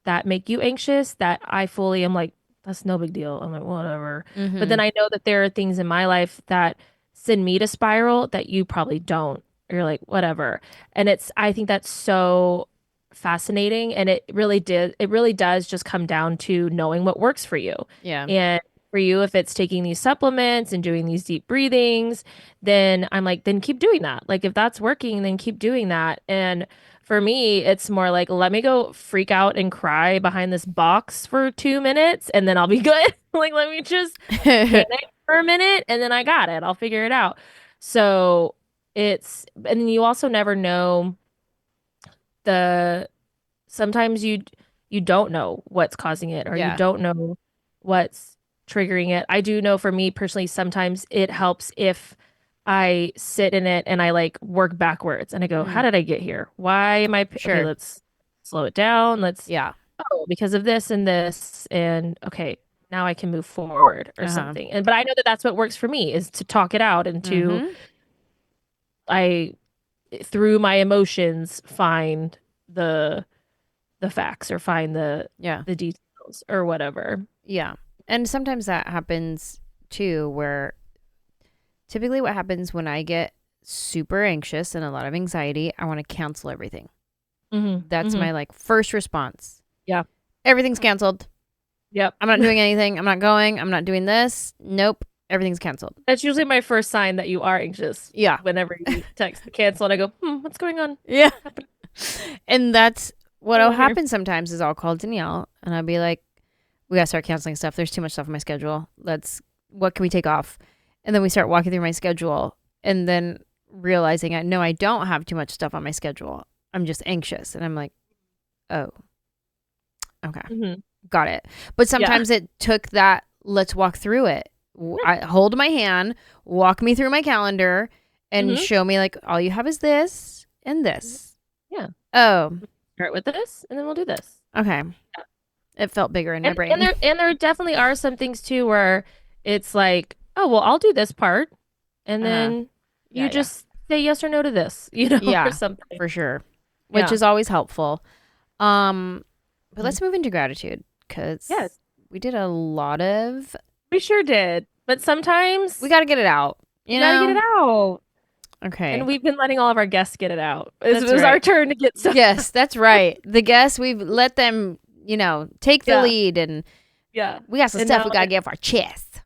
that make you anxious that I fully am like, that's no big deal. I'm like, whatever. But then Mhm. I know that there are things in my life that send me to spiral that you probably don't. You're like, whatever. And I think that's so fascinating. And it really does just come down to knowing what works for you. Yeah. And for you, if it's taking these supplements and doing these deep breathings, then I'm like, then keep doing that. Like if that's working, then keep doing that. And for me, it's more like, let me go freak out and cry behind this box for 2 minutes and then I'll be good. Like, let me just panic for a minute and then I got it. I'll figure it out. So and then you also never know sometimes you don't know what's causing it or you don't know what's triggering it. I do know for me personally, sometimes it helps if I sit in it and I like work backwards and I go, how did I get here? Why am I? Okay, let's slow it down. Oh, because of this and this. And okay, now I can move forward or something. But I know that that's what works for me is to talk it out and through my emotions, find the facts or find the details or whatever. Yeah. And sometimes that happens too, where typically what happens when I get super anxious and a lot of anxiety, I want to cancel everything. That's my like first response. Yeah. Everything's canceled. Yep. I'm not doing anything. I'm not going. I'm not doing this. Nope. Everything's canceled. That's usually my first sign that you are anxious. Yeah. Whenever you text the cancel and I go, what's going on? Yeah. And that's what'll happen sometimes is I'll call Danielle and I'll be like, we gotta start canceling stuff. There's too much stuff on my schedule. What can we take off? And then we start walking through my schedule and then realizing I don't have too much stuff on my schedule. I'm just anxious. And I'm like, oh, okay. Got it. But sometimes it took that, let's walk through it. I hold my hand, walk me through my calendar and show me like, all you have is this and this. Yeah. Oh. Start with this and then we'll do this. Okay. Yeah. It felt bigger in my brain. And there definitely are some things too where it's like, oh, well, I'll do this part. And then you just say yes or no to this, or something. For sure. Which is always helpful. But let's move into gratitude because we did a lot of... We sure did. But sometimes... We got to get it out. You got to get it out. Okay. And we've been letting all of our guests get it out. It was our turn to get some. Yes, that's right. The guests, we've let them, take the lead and we got some stuff we got to get off our chest.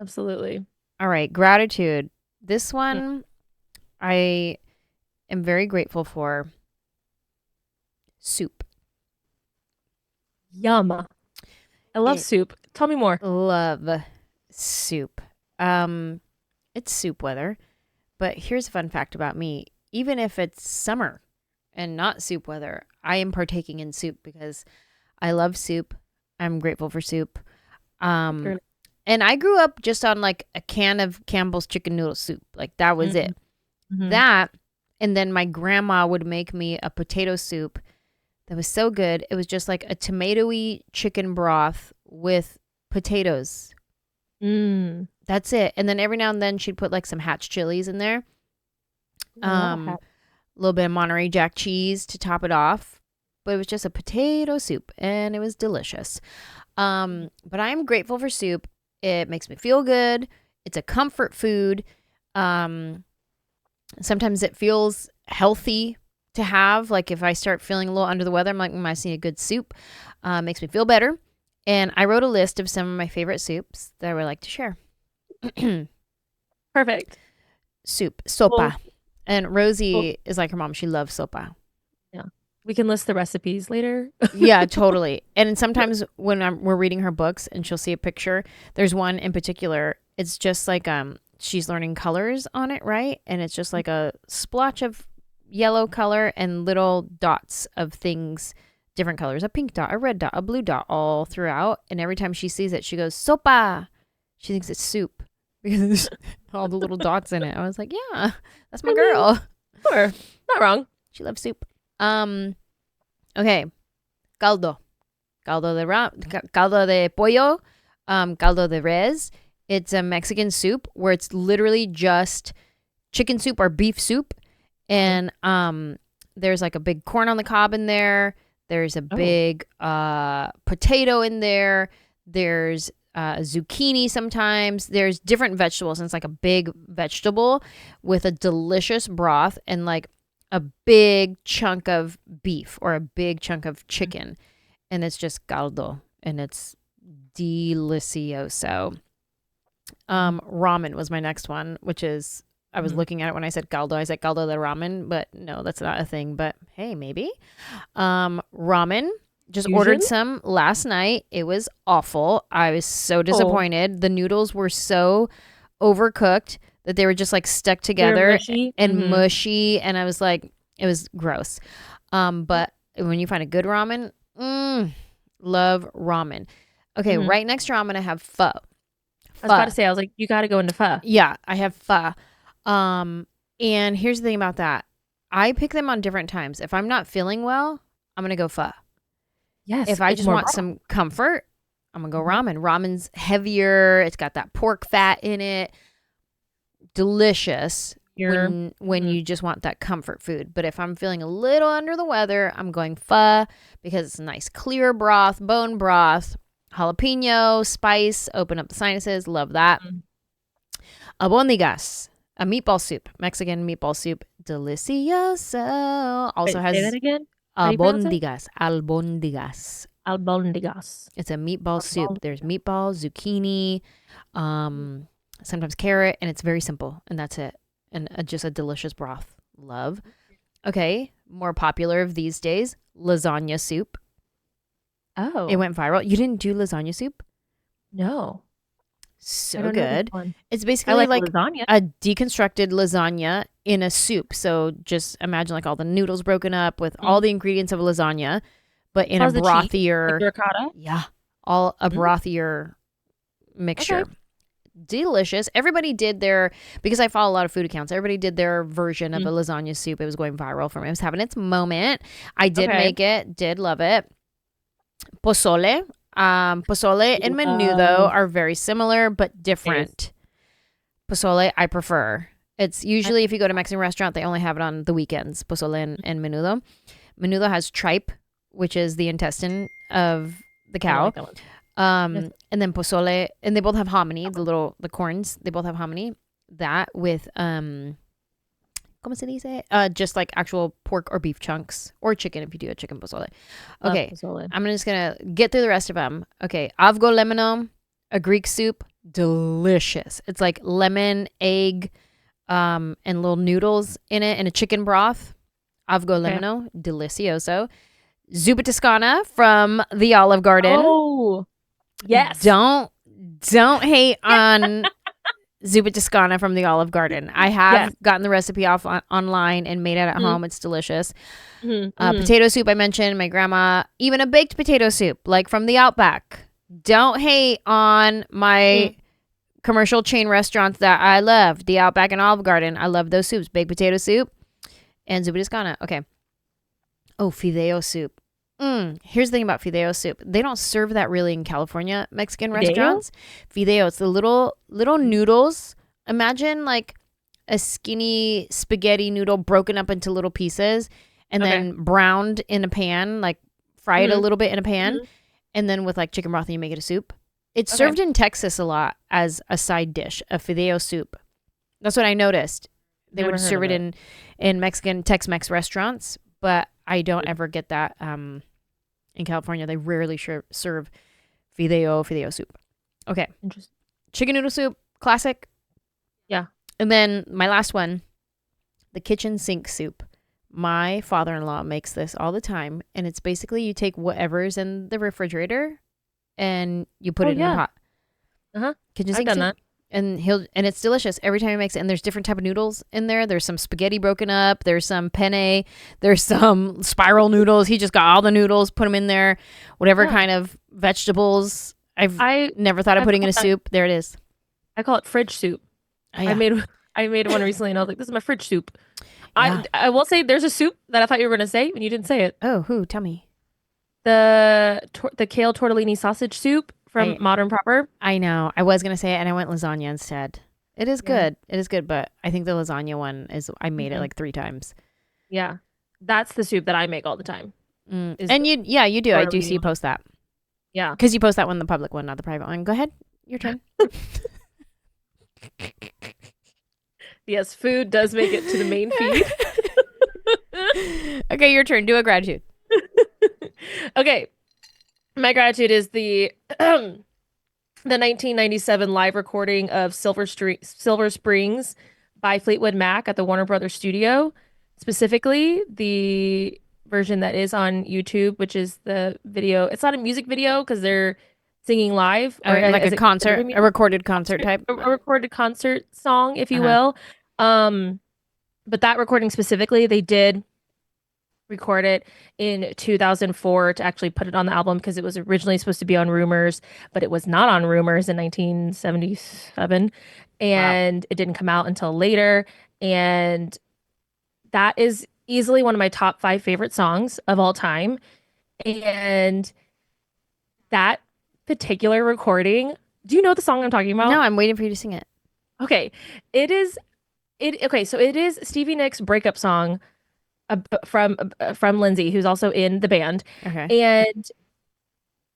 Absolutely. All right. Gratitude. This one I am very grateful for. Soup. Yum. I love soup. Tell me more. Love soup. It's soup weather, but here's a fun fact about me. Even if it's summer and not soup weather, I am partaking in soup because I love soup. I'm grateful for soup. And I grew up just on like a can of Campbell's chicken noodle soup. Like that was it. That, and then my grandma would make me a potato soup that was so good. It was just like a tomatoey chicken broth with potatoes. That's it. And then every now and then she'd put like some hatch chilies in there. A little bit of Monterey Jack cheese to top it off. But it was just a potato soup and it was delicious. But I'm grateful for soup. It makes me feel good. It's a comfort food. Sometimes it feels healthy to have. Like if I start feeling a little under the weather, I'm like, I just need a good soup. Makes me feel better. And I wrote a list of some of my favorite soups that I would like to share. Perfect. Soup. Sopa. Cool. And Rosie is like her mom. She loves sopa. Yeah. We can list the recipes later. Yeah, totally. And sometimes when we're reading her books and she'll see a picture, there's one in particular. It's just like she's learning colors on it, right? And it's just like a splotch of yellow color and little dots of things, different colors, a pink dot, a red dot, a blue dot all throughout. And every time she sees it, she goes, sopa. She thinks it's soup because there's all the little dots in it. I was like, yeah, that's my girl. Sure. Not wrong. She loves soup. Okay. Caldo. Caldo de pollo. Caldo de res. It's a Mexican soup where it's literally just chicken soup or beef soup. And there's like a big corn on the cob in there. There's a big potato in there. There's zucchini sometimes. There's different vegetables, and it's like a big vegetable with a delicious broth and like a big chunk of beef or a big chunk of chicken. And it's just caldo, and it's delicioso. Ramen was my next one, which is, I was looking at it when I said caldo. I said caldo de ramen, but no, that's not a thing. But hey, maybe. Ramen. Just Fusion? ordered some last night. It was awful. I was so disappointed. The noodles were so overcooked that they were just like stuck together mushy. and mushy. And I was like, it was gross. But when you find a good ramen, love ramen. Okay, right next to ramen, I have pho. I was about to say, I was like, you got to go into pho. Yeah, I have pho. And here's the thing about that. I pick them on different times. If I'm not feeling well, I'm going to go pho. Yes. If I just want some comfort, I'm going to go ramen. Ramen's heavier. It's got that pork fat in it. Delicious when you just want that comfort food. But if I'm feeling a little under the weather, I'm going pho because it's a nice clear broth, bone broth, jalapeno, spice, open up the sinuses. Love that. Albondigas, a meatball soup, Mexican meatball soup. Delicioso. Also has... Say that again? Albondigas. It's a meatball soup. There's meatball, zucchini, sometimes carrot, and it's very simple. And that's it. And just a delicious broth. Love. Okay. More popular of these days, lasagna soup. Oh. It went viral. You didn't do lasagna soup? No. So good. It's basically like lasagna. a deconstructed lasagna in a soup. So just imagine like all the noodles broken up with all the ingredients of a lasagna, but in a brothier, like ricotta. Yeah, all a brothier mixture. Okay. Delicious. Everybody did their, because I follow a lot of food accounts, everybody did their version of a lasagna soup. It was going viral for me. It was having its moment. I did make it, did love it. Pozole. Pozole and menudo are very similar but different. Pozole I prefer. It's usually if you go to a Mexican restaurant, they only have it on the weekends. Pozole and menudo. Menudo has tripe, which is the intestine of the cow. Like that one. And then pozole, and they both have hominy, the corns. They both have hominy. That with ¿cómo se dice? Just like actual pork or beef chunks or chicken if you do a chicken pozole. Okay, pozole. I'm just gonna get through the rest of them. Okay, avgo lemon, a Greek soup, delicious. It's like lemon, egg, and little noodles in it, and a chicken broth. Avgo lemon, delicioso. Zuppa Toscana from the Olive Garden. Oh, yes. Don't hate on Zuppa Toscana from the Olive Garden. I have gotten the recipe off online and made it at home. It's delicious. Potato soup I mentioned. My grandma, even a baked potato soup, like from the Outback. Don't hate on my commercial chain restaurants that I love. The Outback and Olive Garden. I love those soups. Baked potato soup and Zuppa Toscana. Okay. Oh, fideo soup. Here's the thing about fideo soup. They don't serve that really in California Mexican restaurants. Fideo, it's the little noodles. Imagine like a skinny spaghetti noodle broken up into little pieces and then browned in a pan, like fried a little bit in a pan, and then with like chicken broth and you make it a soup. It's served in Texas a lot as a side dish, a fideo soup. That's what I noticed. They would serve it in Mexican Tex-Mex restaurants, but I don't ever get that in California. They rarely serve fideo soup. Okay. Interesting. Chicken noodle soup, classic. Yeah. And then my last one, the kitchen sink soup. My father-in-law makes this all the time, and it's basically you take whatever's in the refrigerator and you put it in a pot. Kitchen sink soup. That. And it's delicious every time he makes it. And there's different type of noodles in there. There's some spaghetti broken up. There's some penne. There's some spiral noodles. He just got all the noodles, put them in there. Whatever kind of vegetables. I never thought of putting in a soup. There it is. I call it fridge soup. I made one recently, and I was like, "This is my fridge soup." Yeah. I will say there's a soup that I thought you were gonna say, and you didn't say it. Oh, who? Tell me. The kale tortellini sausage soup from Modern Proper. I know. I was going to say it and I went lasagna instead. It is good. It is good, but I think the lasagna one I made it like 3 times. Yeah. That's the soup that I make all the time. And you do. I do see you post that. Yeah. Because you post that one, the public one, not the private one. Go ahead. Your turn. Yes, food does make it to the main feed. Okay, your turn. Do a gratitude. Okay. My gratitude is the 1997 live recording of Silver Springs by Fleetwood Mac at the Warner Brothers studio, specifically the version that is on YouTube, which is the video. It's not a music video because they're singing live, or Like a is it considered concert, a recorded concert type. a recorded concert song, if you Uh-huh. will. Um, but that recording specifically, they did record it in 2004 to actually put it on the album because it was originally supposed to be on Rumors, but it was not on Rumors in 1977, Wow. and it didn't come out until later. And that is easily one of my top 5 favorite songs of all time. And that particular recording, do you know the song I'm talking No, about? I'm waiting for you to sing it. Okay, it is okay, so it is Stevie Nicks' breakup song from Lindsay, who's also in the band. Okay. And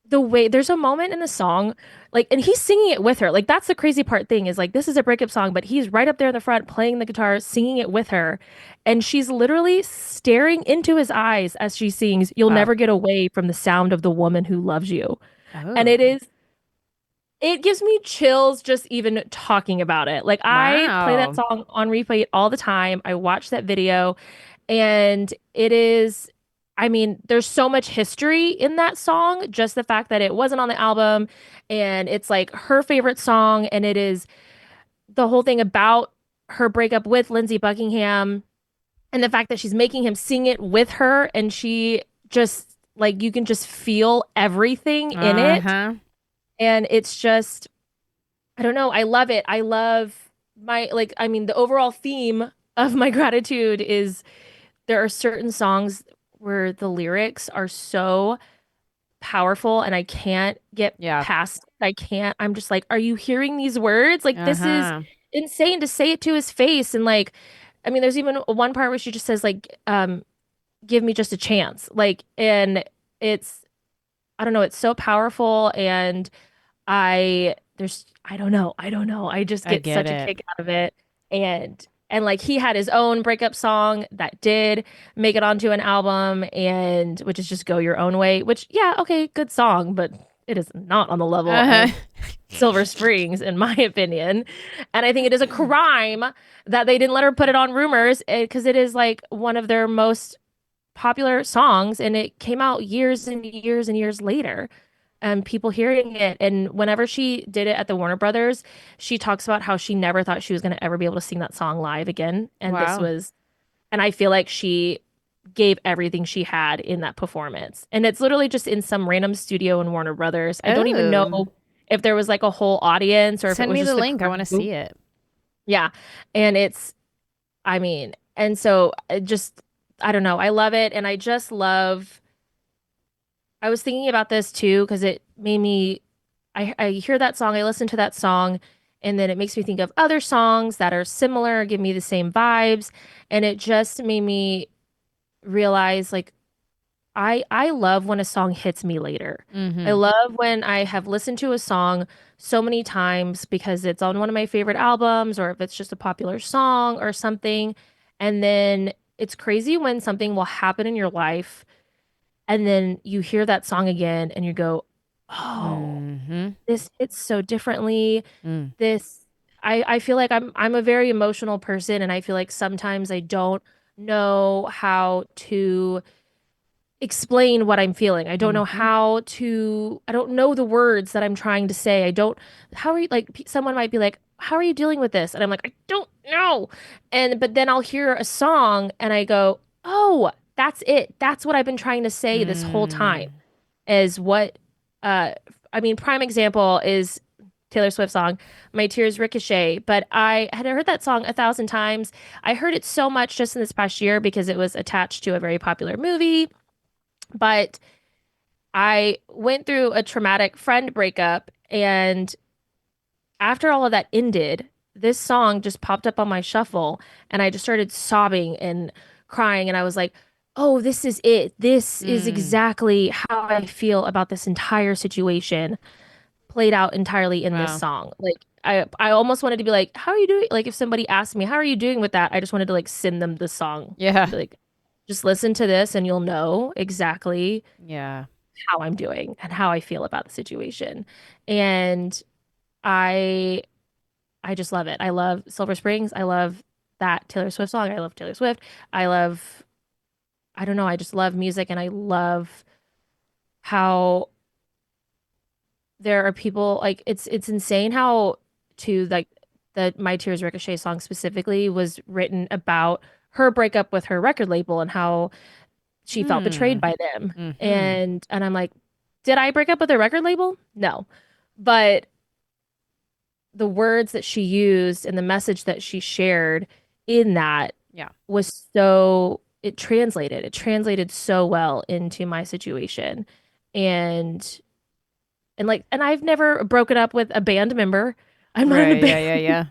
the way there's a moment in the song, like, and he's singing it with her. Like, that's the crazy part thing is like, this is a breakup song, but he's right up there in the front playing the guitar, singing it with her. And she's literally staring into his eyes as she sings, "You'll Wow. never get away from the sound of the woman who loves you." And Oh. it gives me chills just even talking about it. Like, I play that Wow. song on replay all the time. I watch that video, and it is, I mean, there's so much history in that song. Just the fact that it wasn't on the album and it's like her favorite song, and it is the whole thing about her breakup with Lindsey Buckingham and the fact that she's making him sing it with her, and she just like you can just feel everything in it. Uh-huh. And it's just, I don't know. I love it. I love I mean, the overall theme of my gratitude is there are certain songs where the lyrics are so powerful and I can't get Yeah. past it. I'm just like, are you hearing these words? Like, this is Uh-huh. insane to say it to his face. And like, I mean, there's even one part where she just says, like, give me just a chance. Like, and it's, I don't know, it's so powerful. And I don't know. I just I get get such a it. kick out of it. And like he had his own breakup song that did make it onto an album, and which is just Go Your Own Way, which yeah, okay, good song, but it is not on the level Uh-huh. of Silver Springs in my opinion. And I think it is a crime that they didn't let her put it on Rumors because it is like one of their most popular songs, and it came out years and years and years later, and people hearing it. And whenever she did it at the Warner Brothers, she talks about how she never thought she was going to ever be able to sing that song live again. Wow. And I feel like she gave everything she had in that performance. And it's literally just in some random studio in Warner Brothers. I don't even Oh. know if there was like a whole audience or if it Send was me just the the link. I want to crew. see it. Yeah. And I mean, and so it just, I don't know. I love it. And I just love, I was thinking about this too, because it made me, I hear that song, I listen to that song, and then it makes me think of other songs that are similar, give me the same vibes. And it just made me realize like, I love when a song hits me later. I Mm-hmm. love when I have listened to a song so many times because it's on one of my favorite albums or if it's just a popular song or something. And then it's crazy when something will happen in your life and then you hear that song again and you go, "Oh, Mm-hmm. this hits so differently." Mm. This I feel like I'm a very emotional person, and I feel like sometimes I don't know how to explain what I'm feeling. I don't know Mm-hmm. how to, I don't know the words that I'm trying to say. I don't, how are you, like, someone might be like, how are you dealing with this? And I'm like, I don't know. But then I'll hear a song and I go, oh, that's it. That's what I've been trying to say this whole time Mm. is what, uh, I mean, prime example is Taylor Swift song, My Tears Ricochet. But I had heard that song 1,000 times. I heard it so much just in this past year because it was attached to a very popular movie. But I went through a traumatic friend breakup, and after all of that ended, this song just popped up on my shuffle, and I just started sobbing and crying, and I was like, oh, this is it. This is Mm, exactly how I feel about this entire situation played out entirely in this wow. song. Like I almost wanted to be like, how are you doing? Like if somebody asked me, how are you doing with that? I just wanted to like send them the song Yeah. and be like, just listen to this and you'll know exactly Yeah. how I'm doing and how I feel about the situation. And I I just love it. I love Silver Springs. I love that Taylor Swift song. I love Taylor Swift. I love, I don't know, I just love music and I love how there are people like it's insane how to like the My Tears Ricochet song specifically was written about her breakup with her record label and how she felt betrayed Mm. by them. Mm-hmm. And I'm like, did I break up with a record label? No. But the words that she used and the message that she shared in that Yeah. was so it translated so well into my situation. And and I've never broken up with a band member. I'm not in a Right. Yeah. band, Yeah.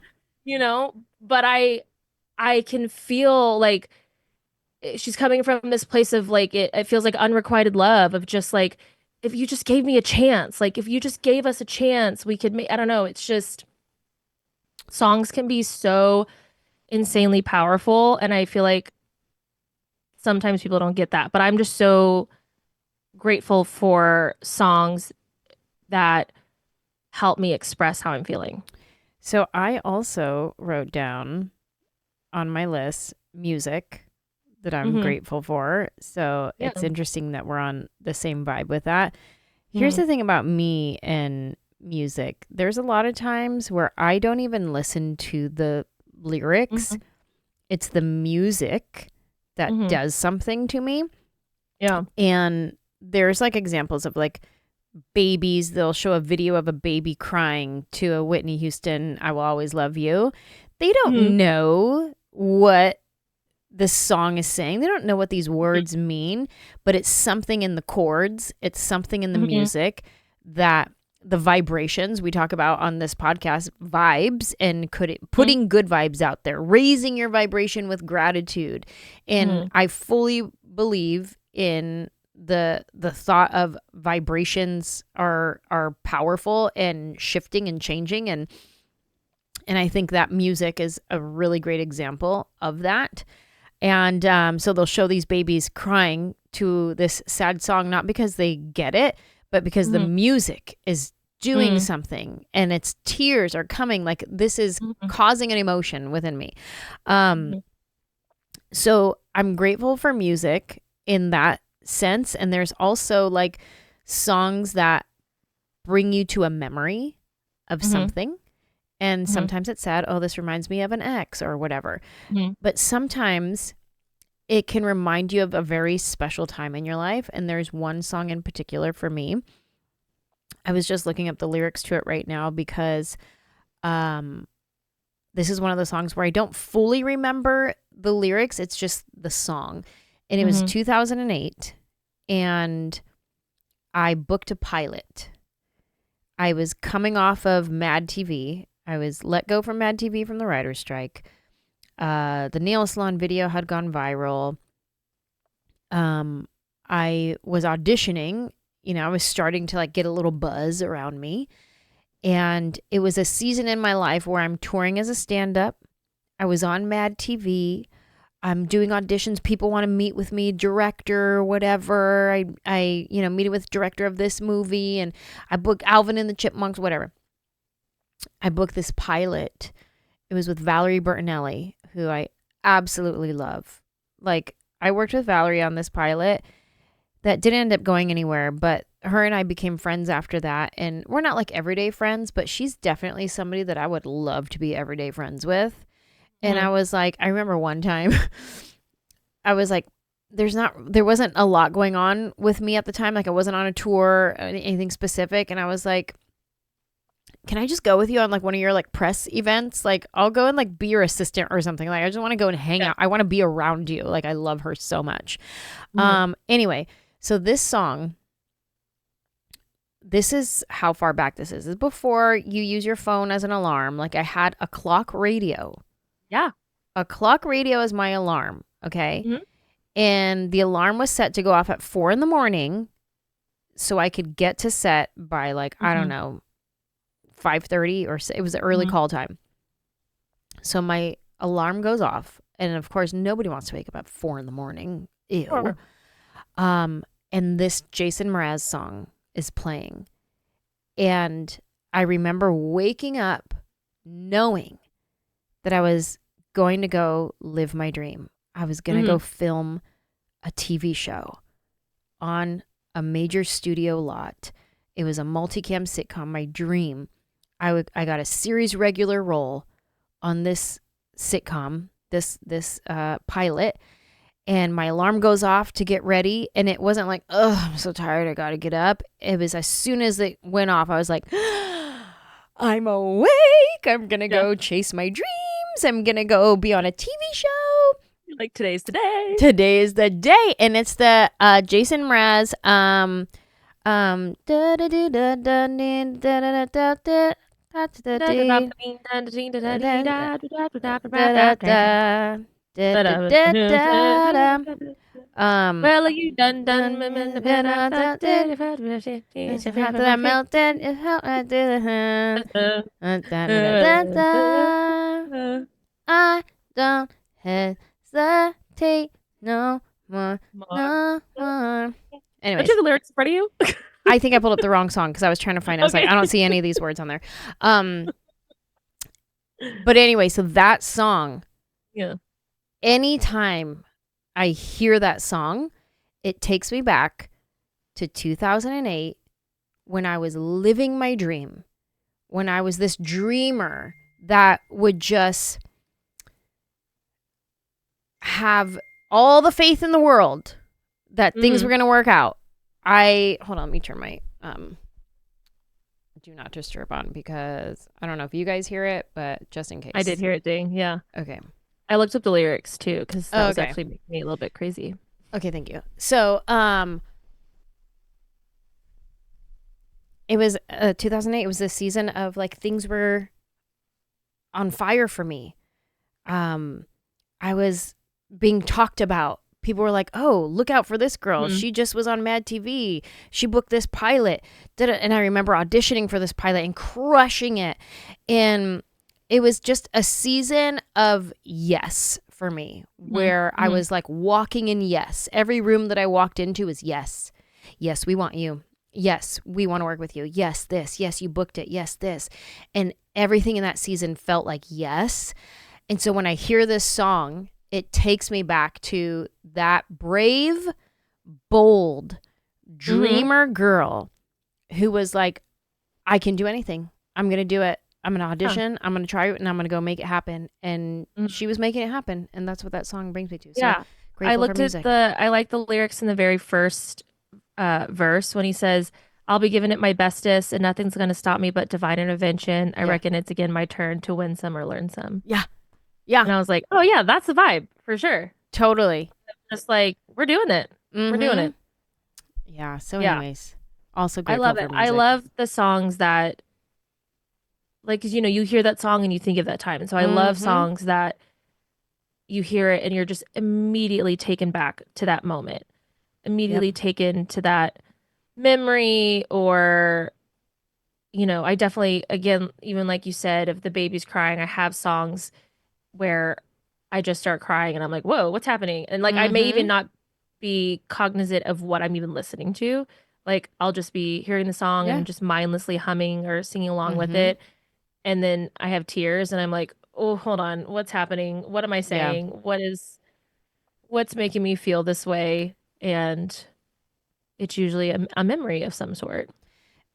Yeah. but I can feel like she's coming from this place of like it feels like unrequited love of just like if you just gave me a chance, like if you just gave us a chance, we could make I don't know, it's just songs can be so insanely powerful and I feel like sometimes people don't get that. But I'm just so grateful for songs that help me express how I'm feeling. So I also wrote down on my list music that I'm Hmm. grateful for. So Yeah. it's interesting that we're on the same vibe with that. Here's Hmm. the thing about me and music. There's a lot of times where I don't even listen to the lyrics. Hmm. It's the music that Hmm. does something to me. Yeah. And there's like examples of like babies, they'll show a video of a baby crying to a Whitney Houston, I Will Always Love You. They Hmm. don't know what the song is saying. They don't know what these words mean, but it's something in the chords, it's something in the Hmm. music that the vibrations we talk about on this podcast, vibes, and Hmm. putting good vibes out there, raising your vibration with gratitude. And Hmm. I fully believe in the thought of vibrations are powerful and shifting and changing, and I think that music is a really great example of that. And so they'll show these babies crying to this sad song, not because they get it, but because the Hmm. music is doing Hmm. something and its tears are coming. Like this is Hmm. causing an emotion within me. Um, so I'm grateful for music in that sense. And there's also like songs that bring you to a memory of Hmm. something. And Hmm. sometimes it's sad. Oh, this reminds me of an ex or whatever. Hmm. But sometimes it can remind you of a very special time in your life. And there's one song in particular for me. I was just looking up the lyrics to it right now because um, this is one of the songs where I don't fully remember the lyrics. It's just the song. And it was Hmm. 2008. And I booked a pilot. I was coming off of MADtv. I was let go from MADtv from the writer's strike. The nail salon video had gone viral. um I was auditioning, I was starting to like get a little buzz around me, and it was a season in my life where I'm touring as a stand-up. I was on Mad TV. I'm doing auditions. People want to meet with me, director, whatever. I meeting with director of this movie, and I booked Alvin and the Chipmunks, whatever. I booked this pilot. It was with Valerie Bertinelli, who I absolutely love. Like, I worked with Valerie on this pilot that didn't end up going anywhere, but her and I became friends after that. And we're not like everyday friends, but she's definitely somebody that I would love to be everyday friends with. And I Hmm. was like, I remember one time, I was like, there wasn't a lot going on with me at the time. Like, I wasn't on a tour, anything specific. And I was like, can I just go with you on like one of your like press events? Like, I'll go and like be your assistant or something. Like, I just want to go and hang Yeah. out. I want to be around you. Like, I love her so much. Hmm. Anyway, so this song, this is how far back this is. This is before you use your phone as an alarm. Like, I had a clock radio. Yeah. A clock radio is my alarm. Okay. Hmm. And the alarm was set to go off at 4 a.m. so I could get to set by like, I don't know, 5:30 or it was the early call time. So my alarm goes off. And of course, nobody wants to wake up at 4 a.m. Ew. Sure. And this Jason Mraz song is playing. And I remember waking up knowing that I was going to go live my dream. I was going to go film a TV show on a major studio lot. It was a multicam sitcom, my dream. I got a series regular role on this sitcom, this pilot, and my alarm goes off to get ready, and it wasn't like, oh, I'm so tired, I got to get up. It was as soon as it went off, I was like, I'm awake. I'm going to go chase my dreams. I'm going to go be on a TV show. Like, today's the day. Today is the day. And it's the Jason Mraz well, you done I don't hesitate no more. No more. Anyways, don't you have the lyrics in front of you? I think I pulled up the wrong song because I was trying to find it. I was like, I don't see any of these words on there. But anyway, so that song, anytime I hear that song, it takes me back to 2008 when I was living my dream, when I was this dreamer that would just have all the faith in the world that things were going to work out. Hold on, let me turn my do not disturb on because I don't know if you guys hear it, but just in case. I did hear it ding, yeah. Okay. I looked up the lyrics too because that was actually making me a little bit crazy. Okay, thank you. So, it was 2008. It was this season of like things were on fire for me. I was being talked about. People were like, oh, look out for this girl. She just was on MADtv. She booked this pilot. And I remember auditioning for this pilot and crushing it. And it was just a season of yes for me, where I was like walking in yes. Every room that I walked into was yes. Yes, we want you. Yes, we want to work with you. Yes, this. Yes, you booked it. Yes, this. And everything in that season felt like yes. And so when I hear this song, it takes me back to that brave, bold, dreamer girl who was like, I can do anything. I'm going to do it. I'm going to audition. I'm going to try it, and I'm going to go make it happen. And she was making it happen. And that's what that song brings me to. So I looked at I like the lyrics in the very first verse when he says, I'll be giving it my bestest and nothing's going to stop me but divine intervention. I reckon it's again my turn to win some or learn some. Yeah. Yeah. And I was like, oh yeah, that's the vibe for sure. Totally. Just like, we're doing it. We're doing it. Yeah. So anyways, also great. I love it. I love the songs that, like, 'cause, you know, you hear that song and you think of that time. And so I love songs that you hear it and you're just immediately taken back to that moment, immediately taken to that memory. Or, you know, I definitely, again, even like you said, if the baby's crying, I have songs where I just start crying and I'm like, whoa, what's happening? And like, I may even not be cognizant of what I'm even listening to. Like, I'll just be hearing the song and just mindlessly humming or singing along with it. And then I have tears and I'm like, oh, hold on. What's happening? What am I saying? What's making me feel this way? And it's usually a memory of some sort.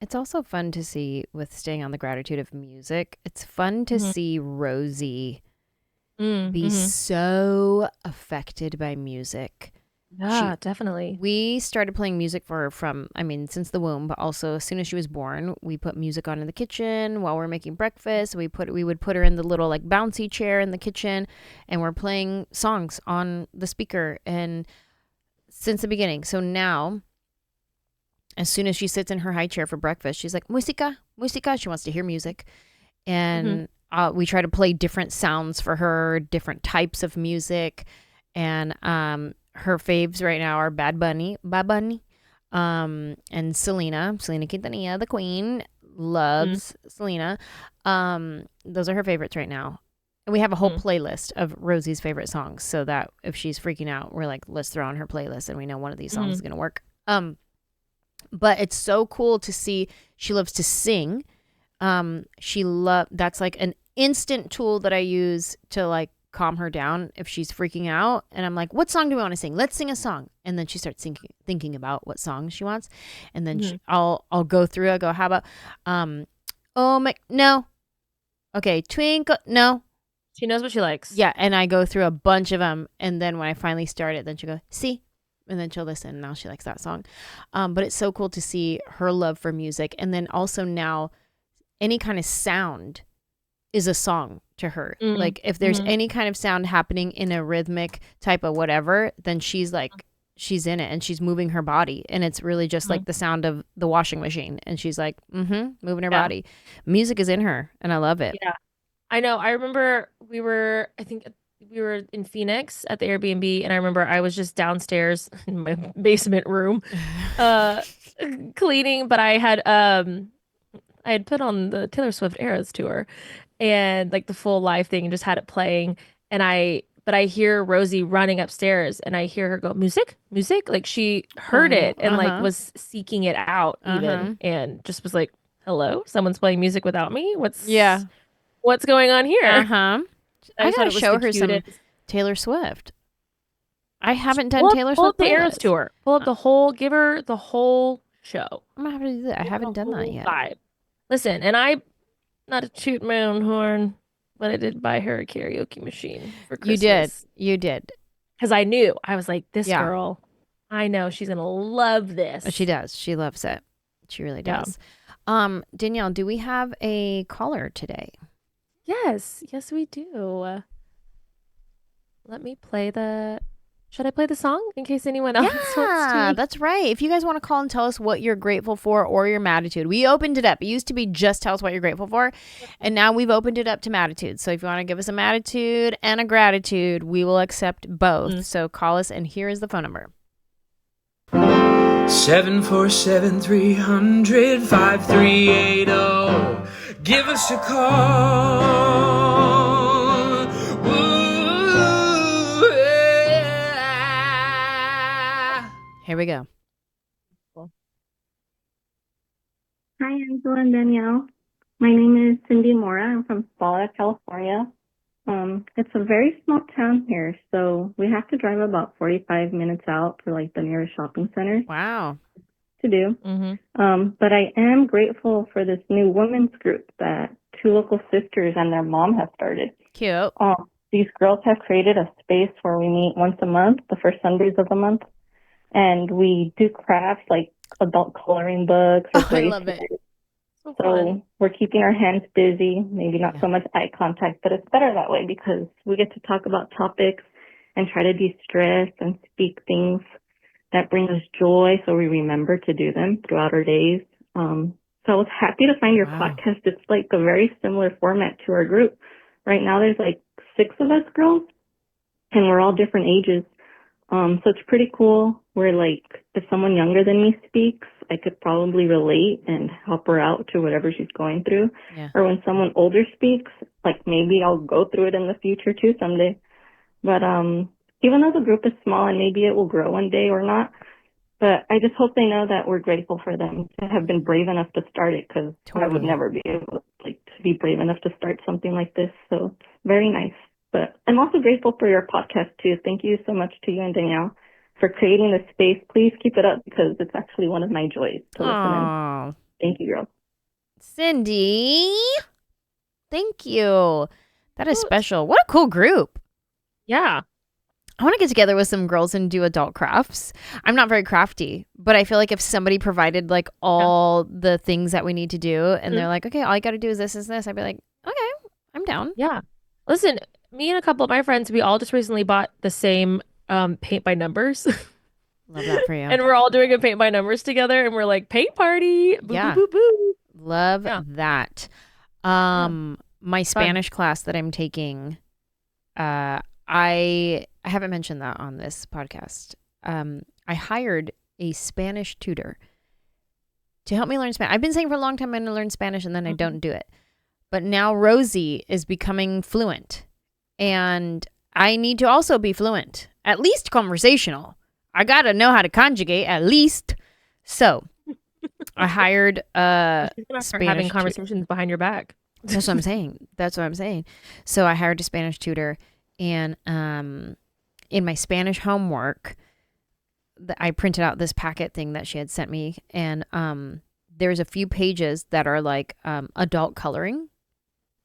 It's also fun to see, with staying on the gratitude of music, it's fun to see Rosie be so affected by music. Yeah, definitely. We started playing music for her since the womb, but also as soon as she was born, we put music on in the kitchen while we're making breakfast. We would put her in the little like bouncy chair in the kitchen, and we're playing songs on the speaker, and since the beginning. So now, as soon as she sits in her high chair for breakfast, she's like, musica, musica. She wants to hear music. And we try to play different sounds for her, different types of music. And her faves right now are Bad Bunny, and Selena Quintanilla, the queen, loves Selena. Those are her favorites right now. And we have a whole playlist of Rosie's favorite songs, so that if she's freaking out, we're like, let's throw on her playlist, and we know one of these songs is gonna work. But it's so cool to see. She loves to sing. That's like an instant tool that I use to like calm her down if she's freaking out. And I'm like, what song do we want to sing? Let's sing a song. And then she starts thinking about what song she wants. And then I'll go through. I go, how about, oh my, no. Okay, Twinkle, no. She knows what she likes. Yeah, and I go through a bunch of them. And then when I finally start it, then she'll go, see? And then she'll listen. And now she likes that song. But it's so cool to see her love for music. And then also now, any kind of sound is a song to her. Like if there's any kind of sound happening in a rhythmic type of whatever, then she's like, she's in it and she's moving her body. And it's really just like the sound of the washing machine. And she's like, moving her body. Music is in her and I love it. Yeah, I know. I remember I think we were in Phoenix at the Airbnb, and I remember I was just downstairs in my basement room, cleaning, but I had put on the Taylor Swift Eras tour and like the full live thing and just had it playing. But I hear Rosie running upstairs and I hear her go, music, music. Like she heard it and like was seeking it out even and just was like, hello, someone's playing music without me. What's going on here? I gotta show her some Taylor Swift. I haven't done Taylor Swift. Pull up the Eras tour. Pull up give her the whole show. I'm gonna have to do that. I haven't done that yet. Vibe. Listen, and I'm not to toot my own horn, but I did buy her a karaoke machine for Christmas. You did. Because I knew. I was like, this girl, I know she's going to love this. She does. She loves it. She really does. Yeah. Danielle, do we have a caller today? Yes. Yes, we do. Let me play Should I play the song in case anyone else wants to? Yeah, that's right. If you guys want to call and tell us what you're grateful for or your Mattitude, we opened it up. It used to be just tell us what you're grateful for, and now we've opened it up to Mattitude. So if you want to give us a Mattitude and a gratitude, we will accept both. So call us, and here is the phone number. 747-300-5380. Give us a call. Here we go. Hi, Angela and Danielle. My name is Cindy Mora. I'm from Squeakquel, California. It's a very small town here, so we have to drive about 45 minutes out for like the nearest shopping center. Wow. To do. But I am grateful for this new women's group that two local sisters and their mom have started. Cute. These girls have created a space where we meet once a month, the first Sundays of the month. And we do crafts like adult coloring books. I love it. So we're keeping our hands busy, maybe not so much eye contact, but it's better that way because we get to talk about topics and try to de-stress and speak things that bring us joy so we remember to do them throughout our days. So I was happy to find your podcast. It's like a very similar format to our group. Right now there's like 6 of us girls and we're all different ages. So it's pretty cool where like if someone younger than me speaks, I could probably relate and help her out to whatever she's going through. Yeah. Or when someone older speaks, like maybe I'll go through it in the future too someday. But even though the group is small and maybe it will grow one day or not, but I just hope they know that we're grateful for them to have been brave enough to start it because I would never be able to be brave enough to start something like this. So it's very nice. But I'm also grateful for your podcast, too. Thank you so much to you and Danielle for creating this space. Please keep it up because it's actually one of my joys to listen in. Thank you, girl. Cindy, thank you. That is special. What a cool group. Yeah. I want to get together with some girls and do adult crafts. I'm not very crafty, but I feel like if somebody provided like all the things that we need to do and they're like, okay, all you got to do is this, I'd be like, okay, I'm down. Yeah. Listen, me and a couple of my friends, we all just recently bought the same paint by numbers. Love that for you. And we're all doing a paint by numbers together and we're like, paint party. Boo, boo, boo, boo. Love that. My Spanish class that I'm taking, I haven't mentioned that on this podcast. I hired a Spanish tutor to help me learn Spanish. I've been saying for a long time I'm going to learn Spanish, and then I don't do it. But now Rosie is becoming fluent, and I need to also be fluent, at least conversational. I got to know how to conjugate at least. So I hired a Spanish having conversations behind your back. That's what I'm saying. So I hired a Spanish tutor, and in my Spanish homework, I printed out this packet thing that she had sent me, and there's a few pages that are like adult coloring,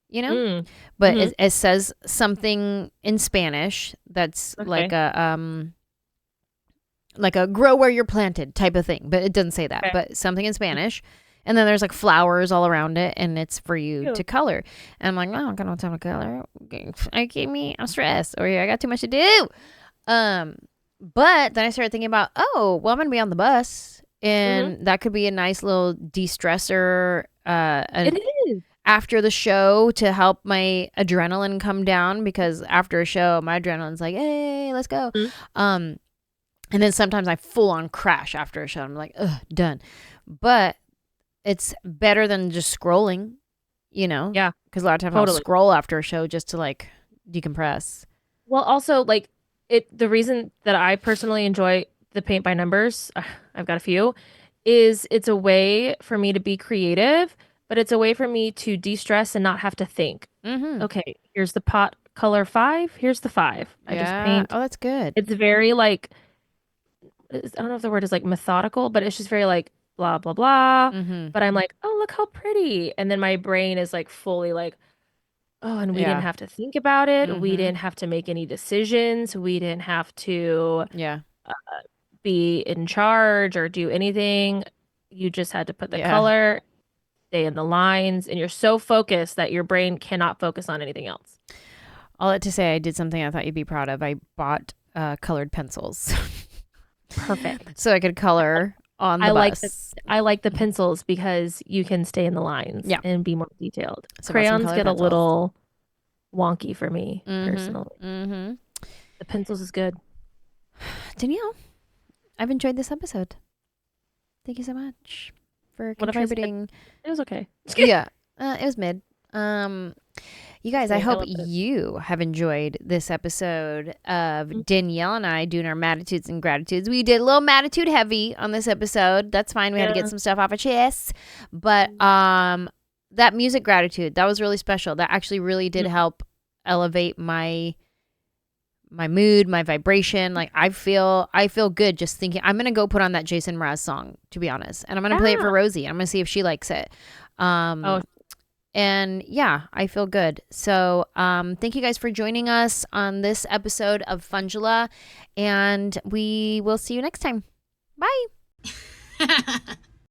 you know, but it says something in Spanish that's like a grow where you're planted type of thing, but it doesn't say that, but something in Spanish. And then there's like flowers all around it, and it's for you to color. And I'm like, oh, I got no time to color. I'm stressed, or I got too much to do. But then I started thinking about, I'm going to be on the bus, and that could be a nice little de-stressor. It is. After the show to help my adrenaline come down, because after a show, my adrenaline's like, hey, let's go. And then sometimes I full on crash after a show. I'm like, ugh, done. But it's better than just scrolling, you know? Yeah. Because a lot of times I'll scroll after a show just to like decompress. Well, also like the reason that I personally enjoy the paint by numbers, I've got a few, is it's a way for me to be creative, but it's a way for me to de-stress and not have to think. Okay, here's the pot color 5. Here's the 5. I just paint. Oh, that's good. It's very like, I don't know if the word is like methodical, but it's just very like, blah, blah, blah. But I'm like, oh, look how pretty. And then my brain is like fully like, oh, and we didn't have to think about it. We didn't have to make any decisions. We didn't have to be in charge or do anything. You just had to put the color, stay in the lines, and you're so focused that your brain cannot focus on anything else. All that to say, I did something I thought you'd be proud of. I bought colored pencils. Perfect. So I could color on the bus. I like the pencils because you can stay in the lines and be more detailed. So crayons get a little wonky for me personally. The pencils is good. Danielle, I've enjoyed this episode. Thank you so much for contributing. It was okay. It was mid. You guys, I hope you have enjoyed this episode of Danielle and I doing our Mattitudes and Gratitudes. We did a little Mattitude heavy on this episode. That's fine. We had to get some stuff off our chest. But that music gratitude, that was really special. That actually really did help elevate my mood, my vibration. Like I feel good just thinking. I'm going to go put on that Jason Mraz song, to be honest. And I'm going to play it for Rosie. I'm going to see if she likes it. And yeah, I feel good. So thank you guys for joining us on this episode of Funjelah, and we will see you next time. Bye.